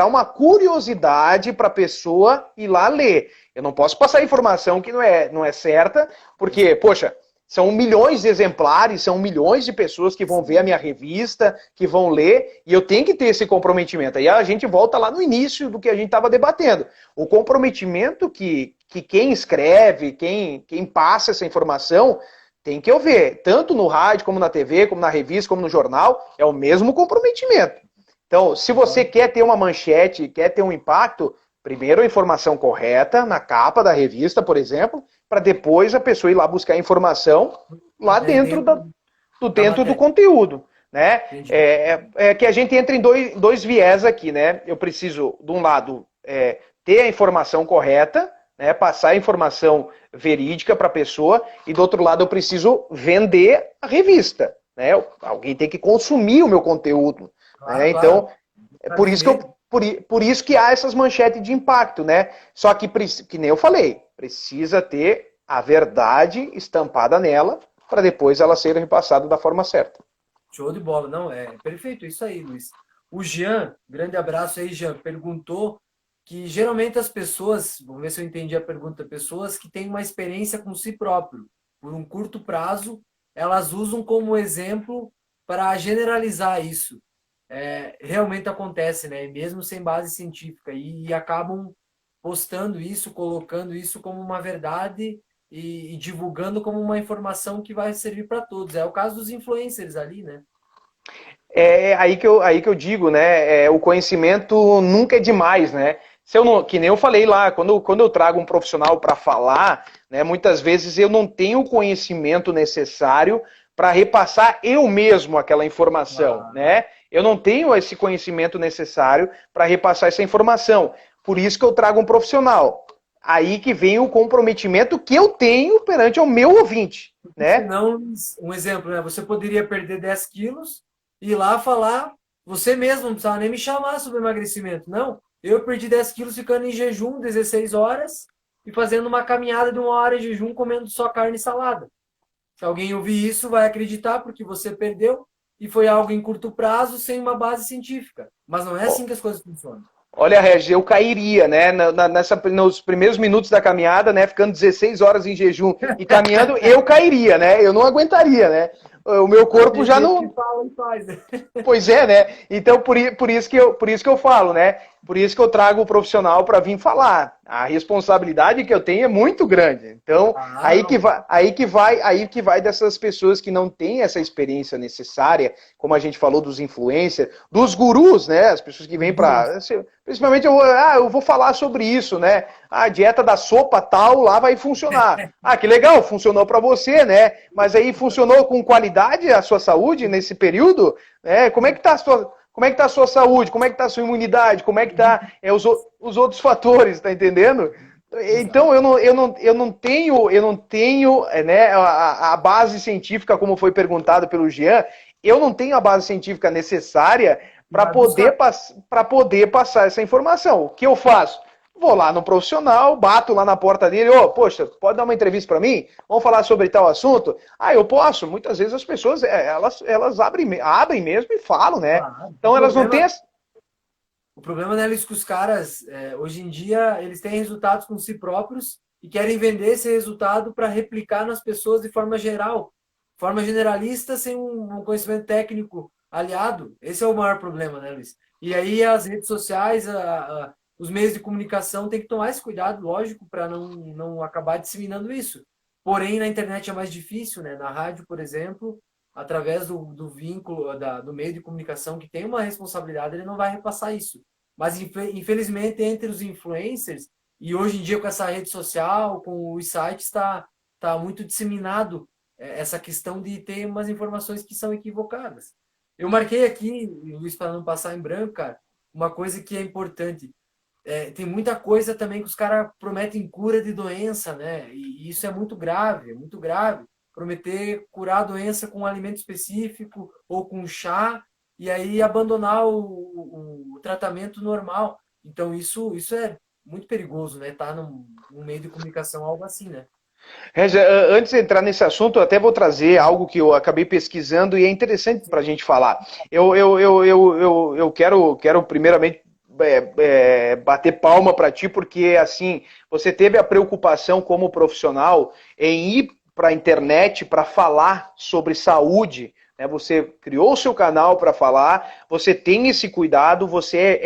uma curiosidade para a pessoa ir lá ler. Eu não posso passar informação que não é certa, porque, poxa, são milhões de exemplares, são milhões de pessoas que vão ver a minha revista, que vão ler, e eu tenho que ter esse comprometimento. Aí a gente volta lá no início do que a gente estava debatendo. O comprometimento que quem escreve, quem passa essa informação, tem que ouvir. Tanto no rádio, como na TV, como na revista, como no jornal, é o mesmo comprometimento. Então, se você quer ter uma manchete, quer ter um impacto, primeiro a informação correta, na capa da revista, por exemplo, para depois a pessoa ir lá buscar a informação lá dentro do conteúdo. Né? Que a gente entra em dois viés aqui. Né? Eu preciso, de um lado, ter a informação correta, né? Passar a informação verídica para a pessoa, e do outro lado eu preciso vender a revista. Né? Alguém tem que consumir o meu conteúdo. Claro, né? Então, é por isso que há essas manchetes de impacto, né? Só que nem eu falei, precisa ter a verdade estampada nela para depois ela ser repassada da forma certa. Show de bola. Não, é perfeito isso aí, Luiz. O Jean, grande abraço aí, Jean, perguntou que geralmente as pessoas, vamos ver se eu entendi a pergunta, pessoas que têm uma experiência com si próprio, por um curto prazo, elas usam como exemplo para generalizar isso. Realmente acontece, né? Mesmo sem base científica, e acabam postando isso, colocando isso como uma verdade e divulgando como uma informação que vai servir para todos. É o caso dos influencers ali, né? É aí que eu digo, né? O conhecimento nunca é demais, né? Se eu não, que nem eu falei lá, quando eu trago um profissional para falar, né, muitas vezes eu não tenho o conhecimento necessário para repassar eu mesmo aquela informação, né? Eu não tenho esse conhecimento necessário para repassar essa informação. Por isso que eu trago um profissional. Aí que vem o comprometimento que eu tenho perante o meu ouvinte, né? Senão, um exemplo, né? Você poderia perder 10 quilos e ir lá falar, você mesmo, não precisava nem me chamar sobre emagrecimento. Não, eu perdi 10 quilos ficando em jejum 16 horas e fazendo uma caminhada de 1 hora em jejum comendo só carne e salada. Se alguém ouvir isso, vai acreditar porque você perdeu e foi algo em curto prazo sem uma base científica. Mas não é assim que as coisas funcionam. Olha, Regis, eu cairia, né? Nos primeiros minutos da caminhada, né? Ficando 16 horas em jejum e caminhando, eu cairia, né? Eu não aguentaria, né? O meu corpo já não. Fala e faz. Pois é, né? Então, por isso que eu falo, né? Por isso que eu trago o profissional para vir falar. A responsabilidade que eu tenho é muito grande. Então, aí que vai dessas pessoas que não têm essa experiência necessária, como a gente falou dos influencers, dos gurus, né? As pessoas que vêm para, principalmente eu vou falar sobre isso, né? A dieta da sopa tal lá vai funcionar. Ah, que legal, funcionou para você, né? Mas aí funcionou com qualidade a sua saúde nesse período? Como é que tá a sua Como é que está a sua saúde? Como é que está a sua imunidade? Como é que está os outros fatores, tá entendendo? Então eu não tenho né, a base científica, como foi perguntado pelo Jean, eu não tenho a base científica necessária para poder passar essa informação. O que eu faço? Vou lá no profissional, bato lá na porta dele, poxa, pode dar uma entrevista para mim? Vamos falar sobre tal assunto? Ah, eu posso. Muitas vezes as pessoas, elas abrem mesmo e falam, né? Então elas não têm... O problema é que os caras, hoje em dia, eles têm resultados com si próprios e querem vender esse resultado para replicar nas pessoas de forma geral, forma generalista, sem um conhecimento técnico aliado. Esse é o maior problema, né, Luiz? E aí as redes sociais, os meios de comunicação têm que tomar esse cuidado, lógico, para não acabar disseminando isso. Porém, na internet é mais difícil, né? Na rádio, por exemplo, através do vínculo, do meio de comunicação que tem uma responsabilidade, ele não vai repassar isso. Mas, infelizmente, entre os influencers, e hoje em dia com essa rede social, com os sites, está muito disseminado essa questão de ter umas informações que são equivocadas. Eu marquei aqui, Luiz, para não passar em branco, cara, uma coisa que é importante. tem muita coisa também que os caras prometem cura de doença, né? E isso é muito grave, é muito grave. Prometer curar a doença com um alimento específico ou com chá, e aí abandonar o tratamento normal. Então, isso é muito perigoso, né? Tá num meio de comunicação, algo assim, né? Regia, antes de entrar nesse assunto, eu até vou trazer algo que eu acabei pesquisando e é interessante para a gente falar. Eu quero primeiramente bater palma para ti, porque assim, você teve a preocupação como profissional em ir para a internet para falar sobre saúde. Né? Você criou o seu canal para falar, você tem esse cuidado, você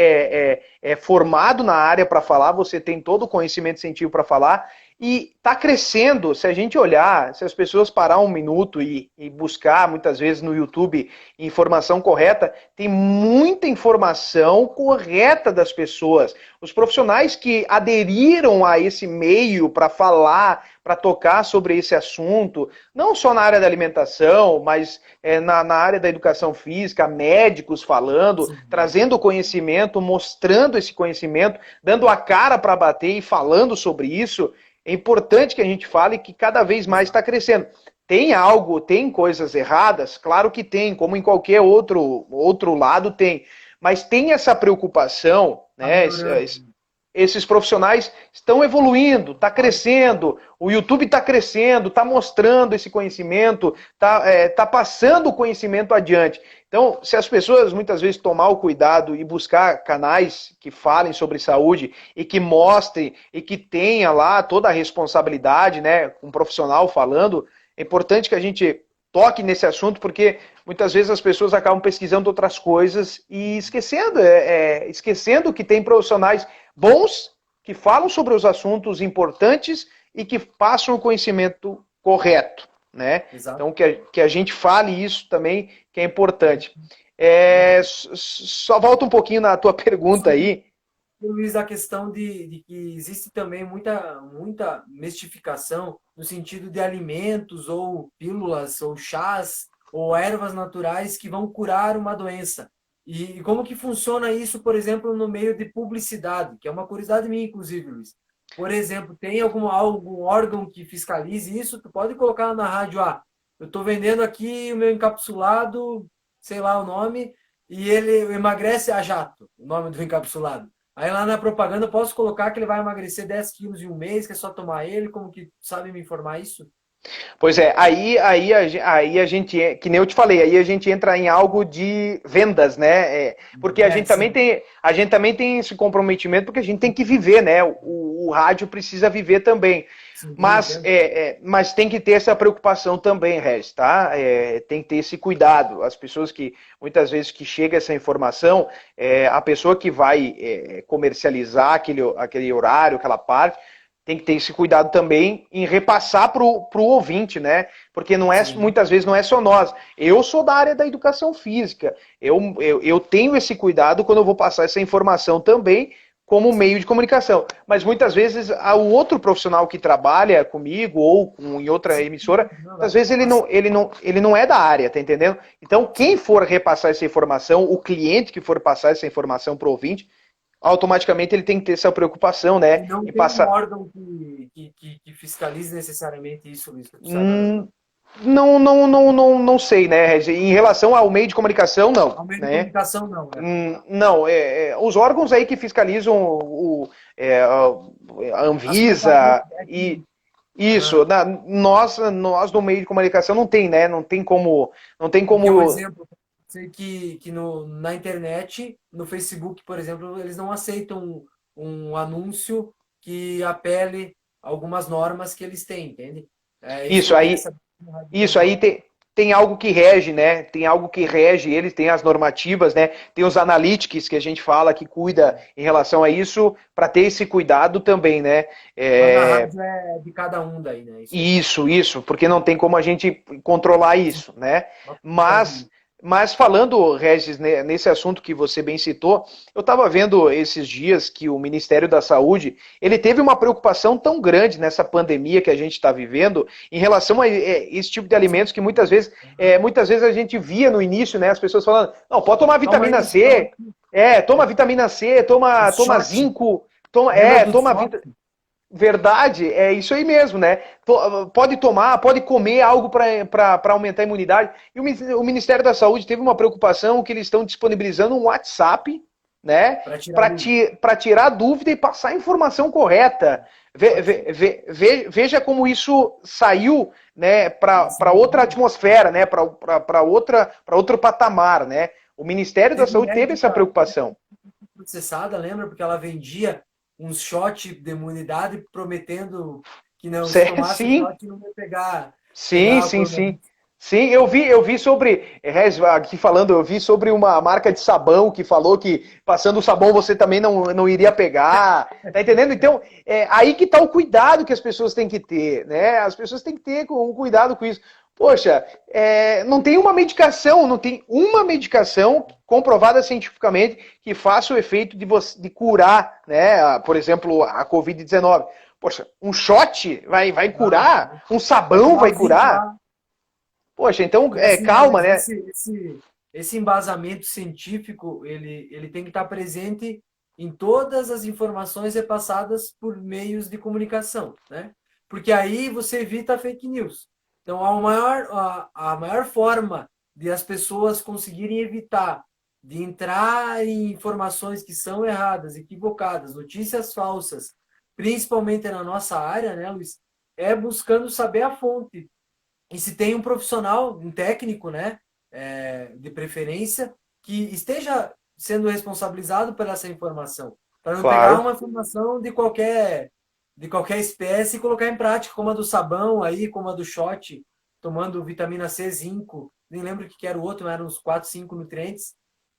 é formado na área para falar, você tem todo o conhecimento científico para falar. E está crescendo, se a gente olhar, se as pessoas parar um minuto e buscar, muitas vezes no YouTube, informação correta, tem muita informação correta das pessoas. Os profissionais que aderiram a esse meio para falar, para tocar sobre esse assunto, não só na área da alimentação, mas na área da educação física, médicos falando, Sim. trazendo conhecimento, mostrando esse conhecimento, dando a cara para bater e falando sobre isso. É importante que a gente fale que cada vez mais está crescendo. Tem coisas erradas? Claro que tem, como em qualquer outro lado tem. Mas tem essa preocupação, Tá né? melhorando. Esses profissionais estão evoluindo, está crescendo, o YouTube está crescendo, está mostrando esse conhecimento, tá passando o conhecimento adiante. Então, se as pessoas muitas vezes tomar o cuidado e buscar canais que falem sobre saúde e que mostrem e que tenha lá toda a responsabilidade, né, um profissional falando, é importante que a gente toque nesse assunto, porque muitas vezes as pessoas acabam pesquisando outras coisas e esquecendo que tem profissionais bons que falam sobre os assuntos importantes e que passam o conhecimento correto, né? Exato. Então que a gente fale isso também, que é importante. Só volta um pouquinho na tua pergunta aí. Luiz, a questão de que existe também muita mistificação no sentido de alimentos ou pílulas ou chás ou ervas naturais que vão curar uma doença. E como que funciona isso, por exemplo, no meio de publicidade, que é uma curiosidade minha, inclusive, Luiz. Por exemplo, tem algum órgão que fiscalize isso? Tu pode colocar na rádio, eu estou vendendo aqui o meu encapsulado, sei lá o nome, e ele emagrece a jato, o nome do encapsulado. Aí lá na propaganda eu posso colocar que ele vai emagrecer 10 quilos em um mês, que é só tomar ele, como que sabe me informar isso? Pois é, aí a gente, que nem eu te falei, aí a gente entra em algo de vendas, né? Porque Sim. a gente também tem esse comprometimento, porque a gente tem que viver, né? O rádio precisa viver também. Sim, Mas, entendo. mas tem que ter essa preocupação também, Regis, tá? Tem que ter esse cuidado. As pessoas que, muitas vezes, que chega essa informação, a pessoa que vai comercializar aquele horário, aquela parte, tem que ter esse cuidado também em repassar para o ouvinte, né? Porque Sim. muitas vezes não é só nós. Eu sou da área da educação física. Eu tenho esse cuidado quando eu vou passar essa informação também como meio de comunicação. Mas muitas vezes o outro profissional que trabalha comigo ou em outra Sim. emissora, Não, muitas vai vezes passar. ele não é da área, tá entendendo? Então, quem Sim. for repassar essa informação, o cliente que for passar essa informação para o ouvinte, automaticamente ele tem que ter essa preocupação, E né? não E tem um passar. órgão que fiscalize necessariamente isso, Luiz, que tu saiba, não. Hum, não sei, né, Regi? Em relação ao meio de comunicação, não, Ao meio de né? comunicação, não, né? Não, os órgãos aí que fiscalizam a As propagandas Anvisa é e que, isso, nós no meio de comunicação não tem, né? Não tem porque um como. exemplo, sei que na internet, no Facebook, por exemplo, eles não aceitam um anúncio que apele a algumas normas que eles têm, entende? É isso que Isso eu queria aí, saber na rádio Isso aí regional. tem algo que rege, né? Tem algo que rege eles, tem as normativas, né? Tem os analytics que a gente fala que cuida em relação a isso, para ter esse cuidado também, né? Mas na É, rádio é de cada um daí, né? Isso aí. isso, porque não tem como a gente controlar Sim, isso, né? uma Mas, curiosidade. mas falando, Regis, nesse assunto que você bem citou, eu estava vendo esses dias que o Ministério da Saúde ele teve uma preocupação tão grande nessa pandemia que a gente está vivendo em relação a esse tipo de alimentos que muitas vezes a gente via no início, né, as pessoas falando, não, pode tomar Toma vitamina isso, toma C, aquilo. Toma vitamina C, O toma shot. zinco, Lembra do toma shot? verdade, é isso aí mesmo, né? Pode tomar, pode comer algo para aumentar a imunidade. E o Ministério da Saúde teve uma preocupação que eles estão disponibilizando um WhatsApp, né? Para tirar dúvida. Para tirar dúvida e passar a informação correta. Veja como isso saiu, né, para outra atmosfera, né, para outro patamar, né? O Ministério da Teve Saúde teve essa médica preocupação. processada, lembra? Porque ela vendia uns shot de imunidade prometendo que não, se tomasse o Sim, shot não ia pegar o sim. coronavírus. Sim, eu vi sobre, aqui falando, eu vi sobre uma marca de sabão que falou que passando o sabão você também não iria pegar, tá entendendo? Então, aí que tá o cuidado que as pessoas têm que ter, né? As pessoas têm que ter um cuidado com isso. Poxa, não tem uma medicação, não tem uma medicação comprovada cientificamente que faça o efeito de curar, né? Por exemplo, a Covid-19. Poxa, um shot vai curar? Um Vai sabão tomar vai o zinco curar? lá. Poxa, então, E assim, né, calma, Luiz, né? esse embasamento científico, ele tem que estar presente em todas as informações repassadas por meios de comunicação, né? Porque aí você evita fake news. Então, a maior forma de as pessoas conseguirem evitar de entrar em informações que são erradas, equivocadas, notícias falsas, principalmente na nossa área, né, Luiz, é buscando saber a fonte. E se tem um profissional, um técnico, né, de preferência, que esteja sendo responsabilizado por essa informação, para não pegar Claro. uma informação de qualquer espécie e colocar em prática, como a do sabão aí, como a do shot, tomando vitamina C, zinco, nem lembro o que era o outro, eram uns 4, 5 nutrientes,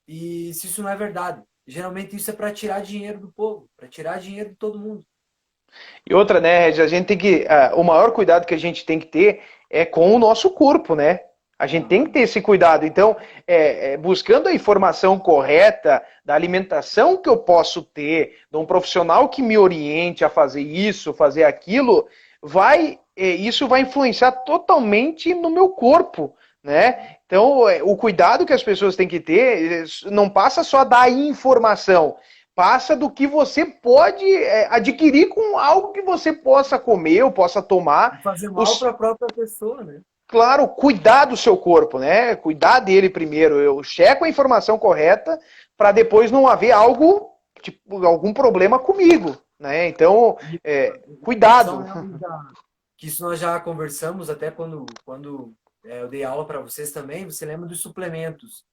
e se isso não é verdade. Geralmente isso é para tirar dinheiro do povo, para tirar dinheiro de todo mundo. E outra, né, Regis, a gente tem que. O maior cuidado que a gente tem que ter é com o nosso corpo, né? A gente tem que ter esse cuidado. Então, buscando a informação correta da alimentação que eu posso ter, de um profissional que me oriente a fazer isso, fazer aquilo, isso vai influenciar totalmente no meu corpo, né? Então, o cuidado que as pessoas têm que ter não passa só da informação, passa do que você pode adquirir com algo que você possa comer ou possa tomar. Fazer mal Os, para a própria pessoa, né? claro, cuidar do seu corpo, né? Cuidar dele primeiro. Eu checo a informação correta para depois não haver algo, tipo, algum problema comigo, né? Então, Informação, cuidado. né, Luiz, que isso nós já conversamos até quando eu dei aula para vocês também, você lembra dos suplementos.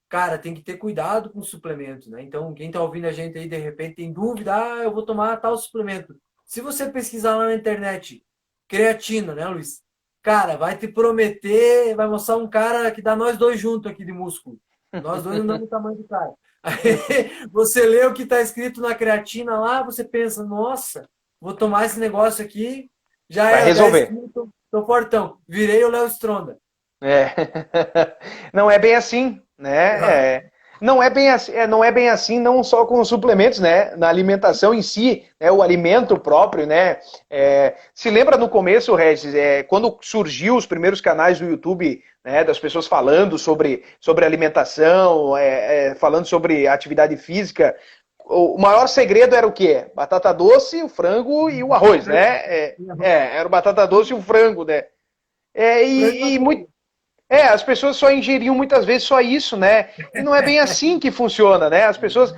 Cara, tem que ter cuidado com os suplementos, né? Então, quem está ouvindo a gente aí, de repente, tem dúvida, eu vou tomar tal suplemento. Se você pesquisar lá na internet, creatina, né, Luiz? Cara, vai te prometer, vai mostrar um cara que dá nós dois juntos aqui de músculo. Nós dois não damos o tamanho do cara. Aí você lê o que está escrito na creatina lá, você pensa, nossa, vou tomar esse negócio aqui, já Vai era 10 resolver. quilos, tô fortão. Virei o Léo Stronda. É. Não é bem assim, né? Não é bem assim, não é bem assim, não só com os suplementos, né? Na alimentação em si, né? O alimento próprio, né? Se lembra no começo, Regis, quando surgiu os primeiros canais do YouTube, né? Das pessoas falando sobre alimentação, falando sobre atividade física. O maior segredo era o quê? Batata doce, o frango e o arroz, né? Era o batata doce e o frango, né? É, Frango e, e, atual. muito, as pessoas só ingeriam muitas vezes só isso, né? E não é bem assim que funciona, né? As pessoas,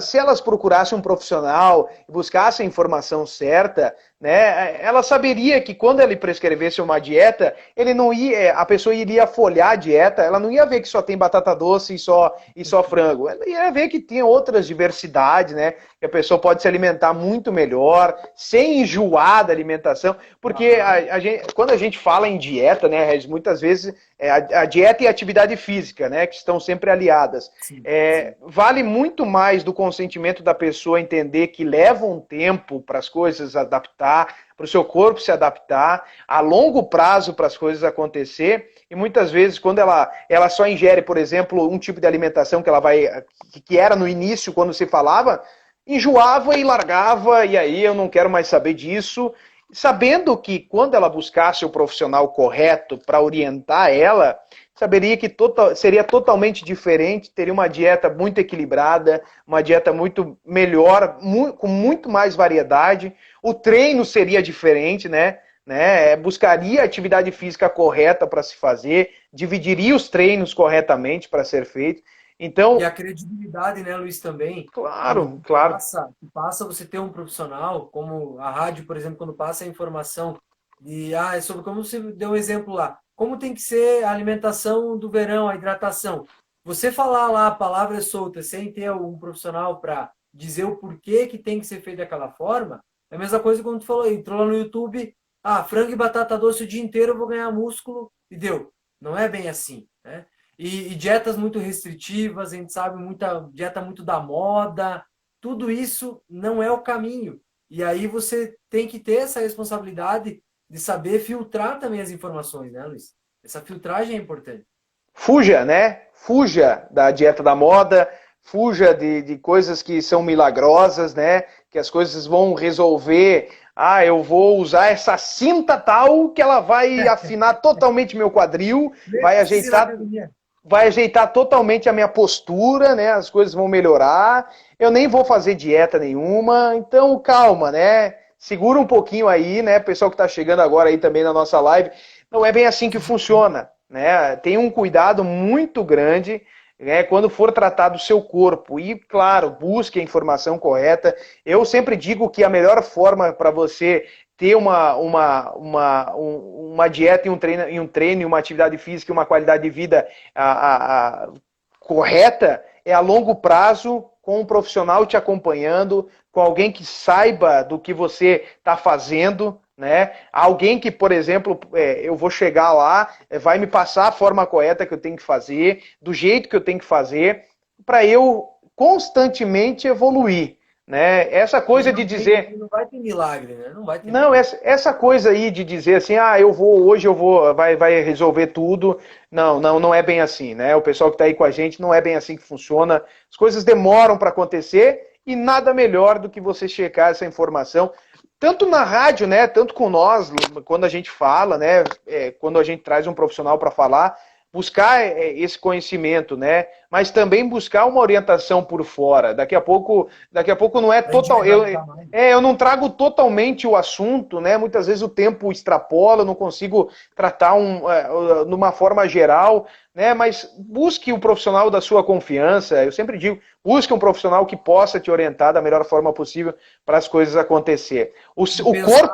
se elas procurassem um profissional e buscassem a informação certa, né? Ela saberia que quando ele prescrevesse uma dieta, ele não ia, a pessoa iria folhar a dieta, ela não ia ver que só tem batata doce e só frango. Ela ia ver que tem outras diversidades, né? Que a pessoa pode se alimentar muito melhor, sem enjoar da alimentação, porque quando a gente fala em dieta, né, Regis, muitas vezes a dieta e a atividade física, né, que estão sempre aliadas. Sim, sim. Vale muito mais do consentimento da pessoa entender que leva um tempo para as coisas adaptar, para o seu corpo se adaptar, a longo prazo para as coisas acontecer, e muitas vezes quando ela só ingere, por exemplo, um tipo de alimentação que era no início, quando se falava, enjoava e largava, e aí eu não quero mais saber disso, sabendo que quando ela buscasse o profissional correto para orientar ela, saberia que seria totalmente diferente, teria uma dieta muito equilibrada, uma dieta muito melhor, com muito mais variedade. O treino seria diferente, né? Buscaria a atividade física correta para se fazer, dividiria os treinos corretamente para ser feito. E Então, a credibilidade, né, Luiz, também, claro, claro. que passa você ter um profissional, como a rádio, por exemplo, quando passa a informação de, é sobre como você deu um exemplo lá, como tem que ser a alimentação do verão, a hidratação. Você falar lá palavras soltas sem ter um profissional para dizer o porquê que tem que ser feito daquela forma, é a mesma coisa quando tu falou, entrou lá no YouTube, frango e batata doce o dia inteiro, eu vou ganhar músculo, e deu. Não é bem assim, né? E dietas muito restritivas, a gente sabe, muita dieta muito da moda, tudo isso não é o caminho. E aí você tem que ter essa responsabilidade de saber filtrar também as informações, né, Luiz? Essa filtragem é importante. Fuja, né? Fuja da dieta da moda, fuja de coisas que são milagrosas, né? Que as coisas vão resolver. Eu vou usar essa cinta tal que ela vai afinar totalmente meu quadril, Nem vai precisa ir na ajeitar academia. vai ajeitar totalmente a minha postura, né? As coisas vão melhorar. Eu nem vou fazer dieta nenhuma. Então, calma, né? Segura um pouquinho aí, né? Pessoal que está chegando agora aí também na nossa live. Não é bem assim que funciona, né? Tem um cuidado muito grande, né, quando for tratar do seu corpo. E, claro, busque a informação correta. Eu sempre digo que a melhor forma para você ter uma dieta e um treino, uma atividade física e uma qualidade de vida correta é a longo prazo, com um profissional te acompanhando, com alguém que saiba do que você está fazendo, né? Alguém que, por exemplo, eu vou chegar lá, vai me passar a forma correta que eu tenho que fazer, do jeito que eu tenho que fazer, para eu constantemente evoluir. Né? Essa coisa de dizer. Não vai ter milagre, né? Não vai ter Não, milagre. essa coisa aí de dizer assim, hoje eu vou, vai resolver tudo. Não, não, não é bem assim, né? O pessoal que está aí com a gente não é bem assim que funciona. As coisas demoram para acontecer e nada melhor do que você checar essa informação, tanto na rádio, né? Tanto com nós, quando a gente fala, né? Quando a gente traz um profissional para falar, buscar esse conhecimento, né? Mas também buscar uma orientação por fora. Daqui a pouco não é A gente total. vai dar mais. Eu não trago totalmente o assunto, né? Muitas vezes o tempo extrapola, eu não consigo tratar numa forma geral, né? Mas busque o profissional da sua confiança. Eu sempre digo, busque um profissional que possa te orientar da melhor forma possível para as coisas acontecer. E O pensar,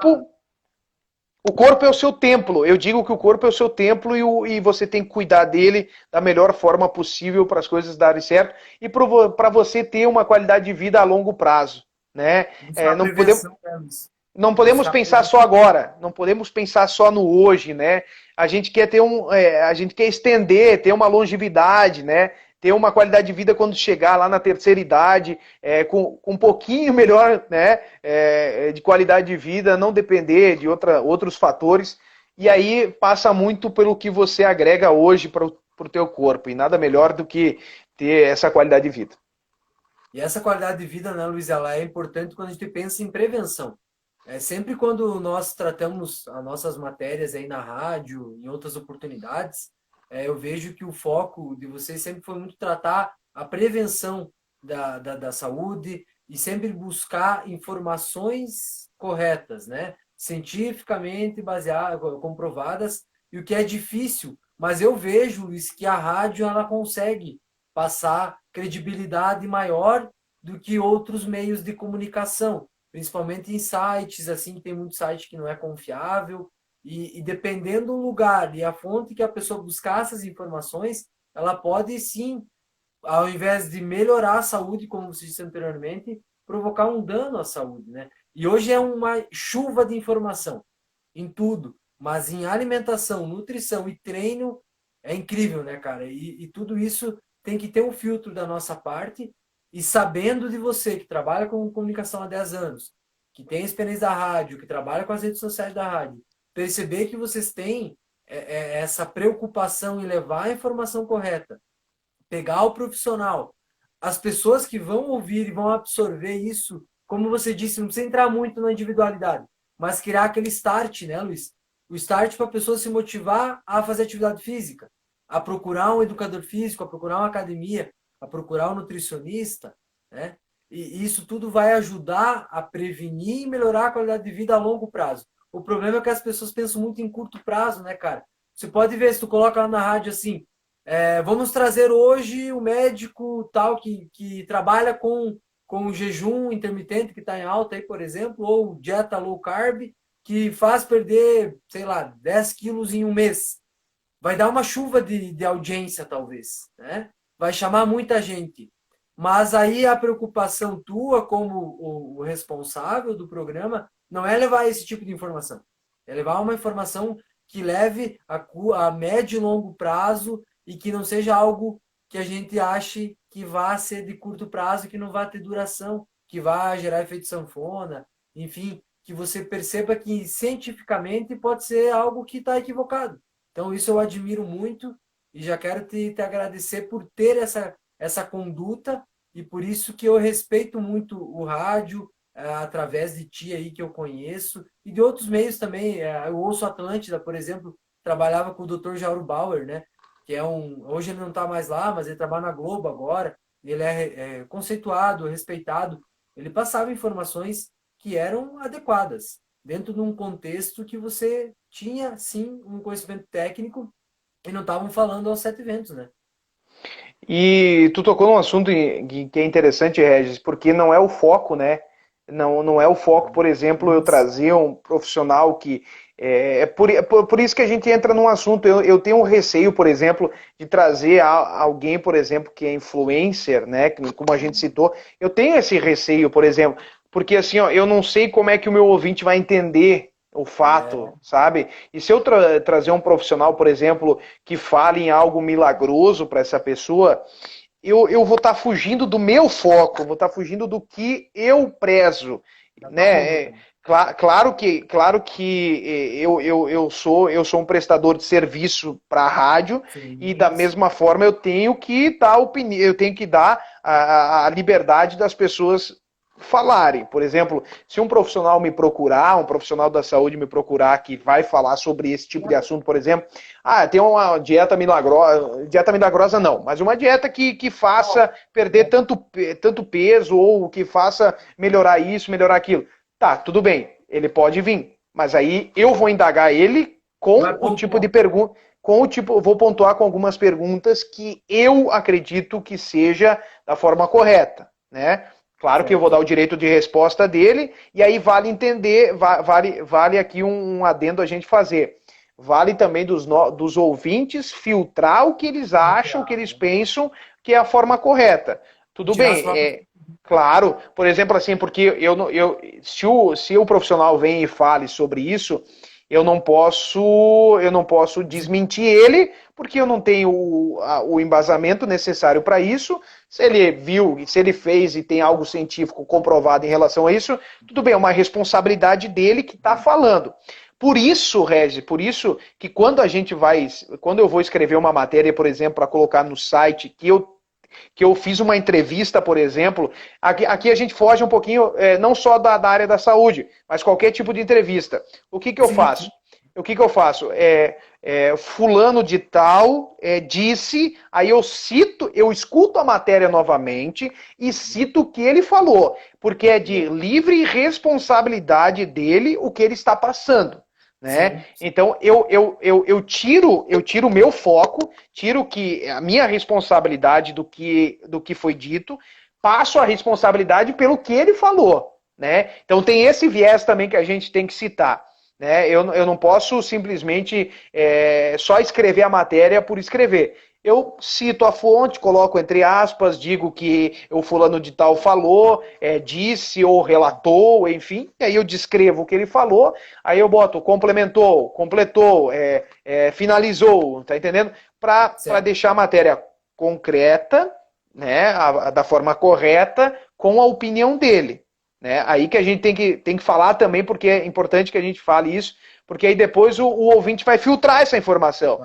corpo é o seu templo. Eu digo que o corpo é o seu templo e você tem que cuidar dele da melhor forma possível para as coisas darem certo e para você ter uma qualidade de vida a longo prazo, né? buscar a Não podemos, prevenção, né, Luiz? não podemos Buscar a pensar só prevenção. agora, não podemos pensar só no hoje, né? A gente quer a gente quer estender, ter uma longevidade, né? Ter uma qualidade de vida quando chegar lá na terceira idade, com um pouquinho melhor, né? De qualidade de vida, não depender de outros fatores. E aí passa muito pelo que você agrega hoje para o teu corpo. E nada melhor do que ter essa qualidade de vida. E essa qualidade de vida, né, Luiz, ela é importante quando a gente pensa em prevenção. Sempre quando nós tratamos as nossas matérias aí na rádio, em outras oportunidades, eu vejo que o foco de vocês sempre foi muito tratar a prevenção da saúde e sempre buscar informações corretas, né? Cientificamente baseadas, comprovadas, e o que é difícil, mas eu vejo, Luiz, que a rádio ela consegue passar credibilidade maior do que outros meios de comunicação, principalmente em sites, assim, tem muito site que não é confiável, e dependendo do lugar e a fonte que a pessoa buscar essas informações, ela pode sim, ao invés de melhorar a saúde, como você disse anteriormente, provocar um dano à saúde, né? E hoje é uma chuva de informação em tudo, mas em alimentação, nutrição e treino é incrível, né, cara? E tudo isso tem que ter um filtro da nossa parte e sabendo de você que trabalha com comunicação há 10 anos, que tem experiência da rádio, que trabalha com as redes sociais da rádio, perceber que vocês têm essa preocupação em levar a informação correta, pegar o profissional, as pessoas que vão ouvir e vão absorver isso, como você disse, não precisa entrar muito na individualidade, mas criar aquele start, né, Luiz? O start para a pessoa se motivar a fazer atividade física. a procurar um educador físico, a procurar uma academia, a procurar um nutricionista, né? E isso tudo vai ajudar a prevenir e melhorar a qualidade de vida a longo prazo. O problema é que as pessoas pensam muito em curto prazo, né, cara? Você pode ver, se tu coloca lá na rádio assim, vamos trazer hoje o médico tal que trabalha com o jejum intermitente que está em alta aí, por exemplo, ou dieta low carb, que faz perder, sei lá, 10 quilos em um mês. Vai dar uma chuva de audiência, talvez, né? Vai chamar muita gente. Mas aí a preocupação tua, como o responsável do programa, não é levar esse tipo de informação. É levar uma informação que leve a médio e longo prazo e que não seja algo que a gente ache que vá ser de curto prazo, que não vai ter duração, que vai gerar efeito sanfona, enfim, que você perceba que cientificamente pode ser algo que está equivocado. Então, isso eu admiro muito e já quero te agradecer por ter essa conduta e por isso que eu respeito muito o rádio, através de ti aí que eu conheço e de outros meios também. Eu ouço Atlântida, por exemplo, trabalhava com o Dr. Jauro Bauer, né? Que hoje ele não está mais lá, mas ele trabalha na Globo agora. Ele é conceituado, respeitado. Ele passava informações que eram adequadas dentro de um contexto que você tinha, sim, um conhecimento técnico e não estavam falando aos sete ventos, né? E tu tocou num assunto que é interessante, Regis, porque não é o foco, né? Não é o foco, por exemplo, eu Isso. trazer um profissional que. Por isso que a gente entra num assunto. Eu tenho um receio, por exemplo, de trazer alguém, por exemplo, que é influencer, né? Como a gente citou. Eu tenho esse receio, por exemplo, porque assim, ó, eu não sei como é que o meu ouvinte vai entender o fato, É, sabe? E se eu trazer um profissional, por exemplo, que fale em algo milagroso para essa pessoa, eu vou estar fugindo do meu foco, vou estar fugindo do que eu prezo, da tua né? conduta. Claro que eu sou um prestador de serviço para a rádio e Sim, da mesma forma eu tenho que dar opinião, eu tenho que dar a liberdade das pessoas falarem. Por exemplo, se um profissional me procurar, um profissional da saúde me procurar que vai falar sobre esse tipo de assunto, por exemplo, tem uma dieta milagrosa não, mas uma dieta que faça perder tanto peso ou que faça melhorar isso, melhorar aquilo. Tá, tudo bem, ele pode vir, mas aí eu vou indagar ele com vai o tipo de pontuar. pergunta, vou pontuar com algumas perguntas que eu acredito que seja da forma correta, né? Claro que eu vou Certo. dar o direito de resposta dele, e aí vale entender, vale aqui um adendo a gente fazer. Vale também dos ouvintes filtrar o que eles acham, o que Filtrar, eles né? pensam que é a forma correta. E Tudo tirar as bem, próprias. claro, por exemplo, assim, porque se o profissional vem e fale sobre isso, eu não posso desmentir ele, porque eu não tenho o embasamento necessário para isso. Se ele viu, se ele fez e tem algo científico comprovado em relação a isso, tudo bem, é uma responsabilidade dele que está falando. Por isso, Regi, por isso que quando eu vou escrever uma matéria, por exemplo, para colocar no site que eu fiz uma entrevista, por exemplo, aqui a gente foge um pouquinho, não só da área da saúde, mas qualquer tipo de entrevista. O que eu Sim, faço? sim. O que eu faço? Fulano de tal disse, aí eu escuto a matéria novamente e cito o que ele falou, porque é de livre responsabilidade dele o que ele está passando. Né? Sim. Então eu tiro o meu foco, tiro que a minha responsabilidade do que foi dito, passo a responsabilidade pelo que ele falou. Né? Então tem esse viés também que a gente tem que citar. Né? Eu não posso simplesmente só escrever a matéria por escrever. Eu cito a fonte, coloco entre aspas, digo que o fulano de tal falou, disse ou relatou, enfim, e aí eu descrevo o que ele falou, aí eu boto complementou, completou, finalizou, tá entendendo? Para Certo. deixar a matéria concreta, né, da forma correta, com a opinião dele. Né? Aí que a gente tem que falar também, porque é importante que a gente fale isso, porque aí depois o ouvinte vai filtrar essa informação.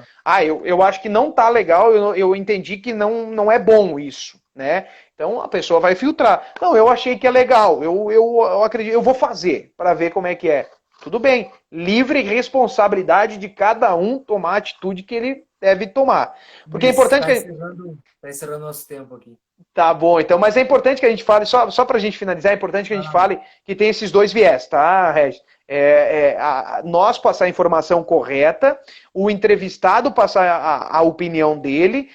Eu acho que não tá legal, eu entendi que não é bom isso. Né? Então a pessoa vai filtrar. Não, eu achei que é legal, eu acredito, eu vou fazer para ver como é que é. Tudo bem, livre responsabilidade de cada um tomar a atitude deve tomar. Porque é Luiz, importante que tá encerrando nosso tempo aqui. Tá bom, então, mas é importante que a gente fale, só para a gente finalizar, é importante que a gente fale que tem esses dois viés, tá, Regis? Nós passar a informação correta, o entrevistado passar a opinião dele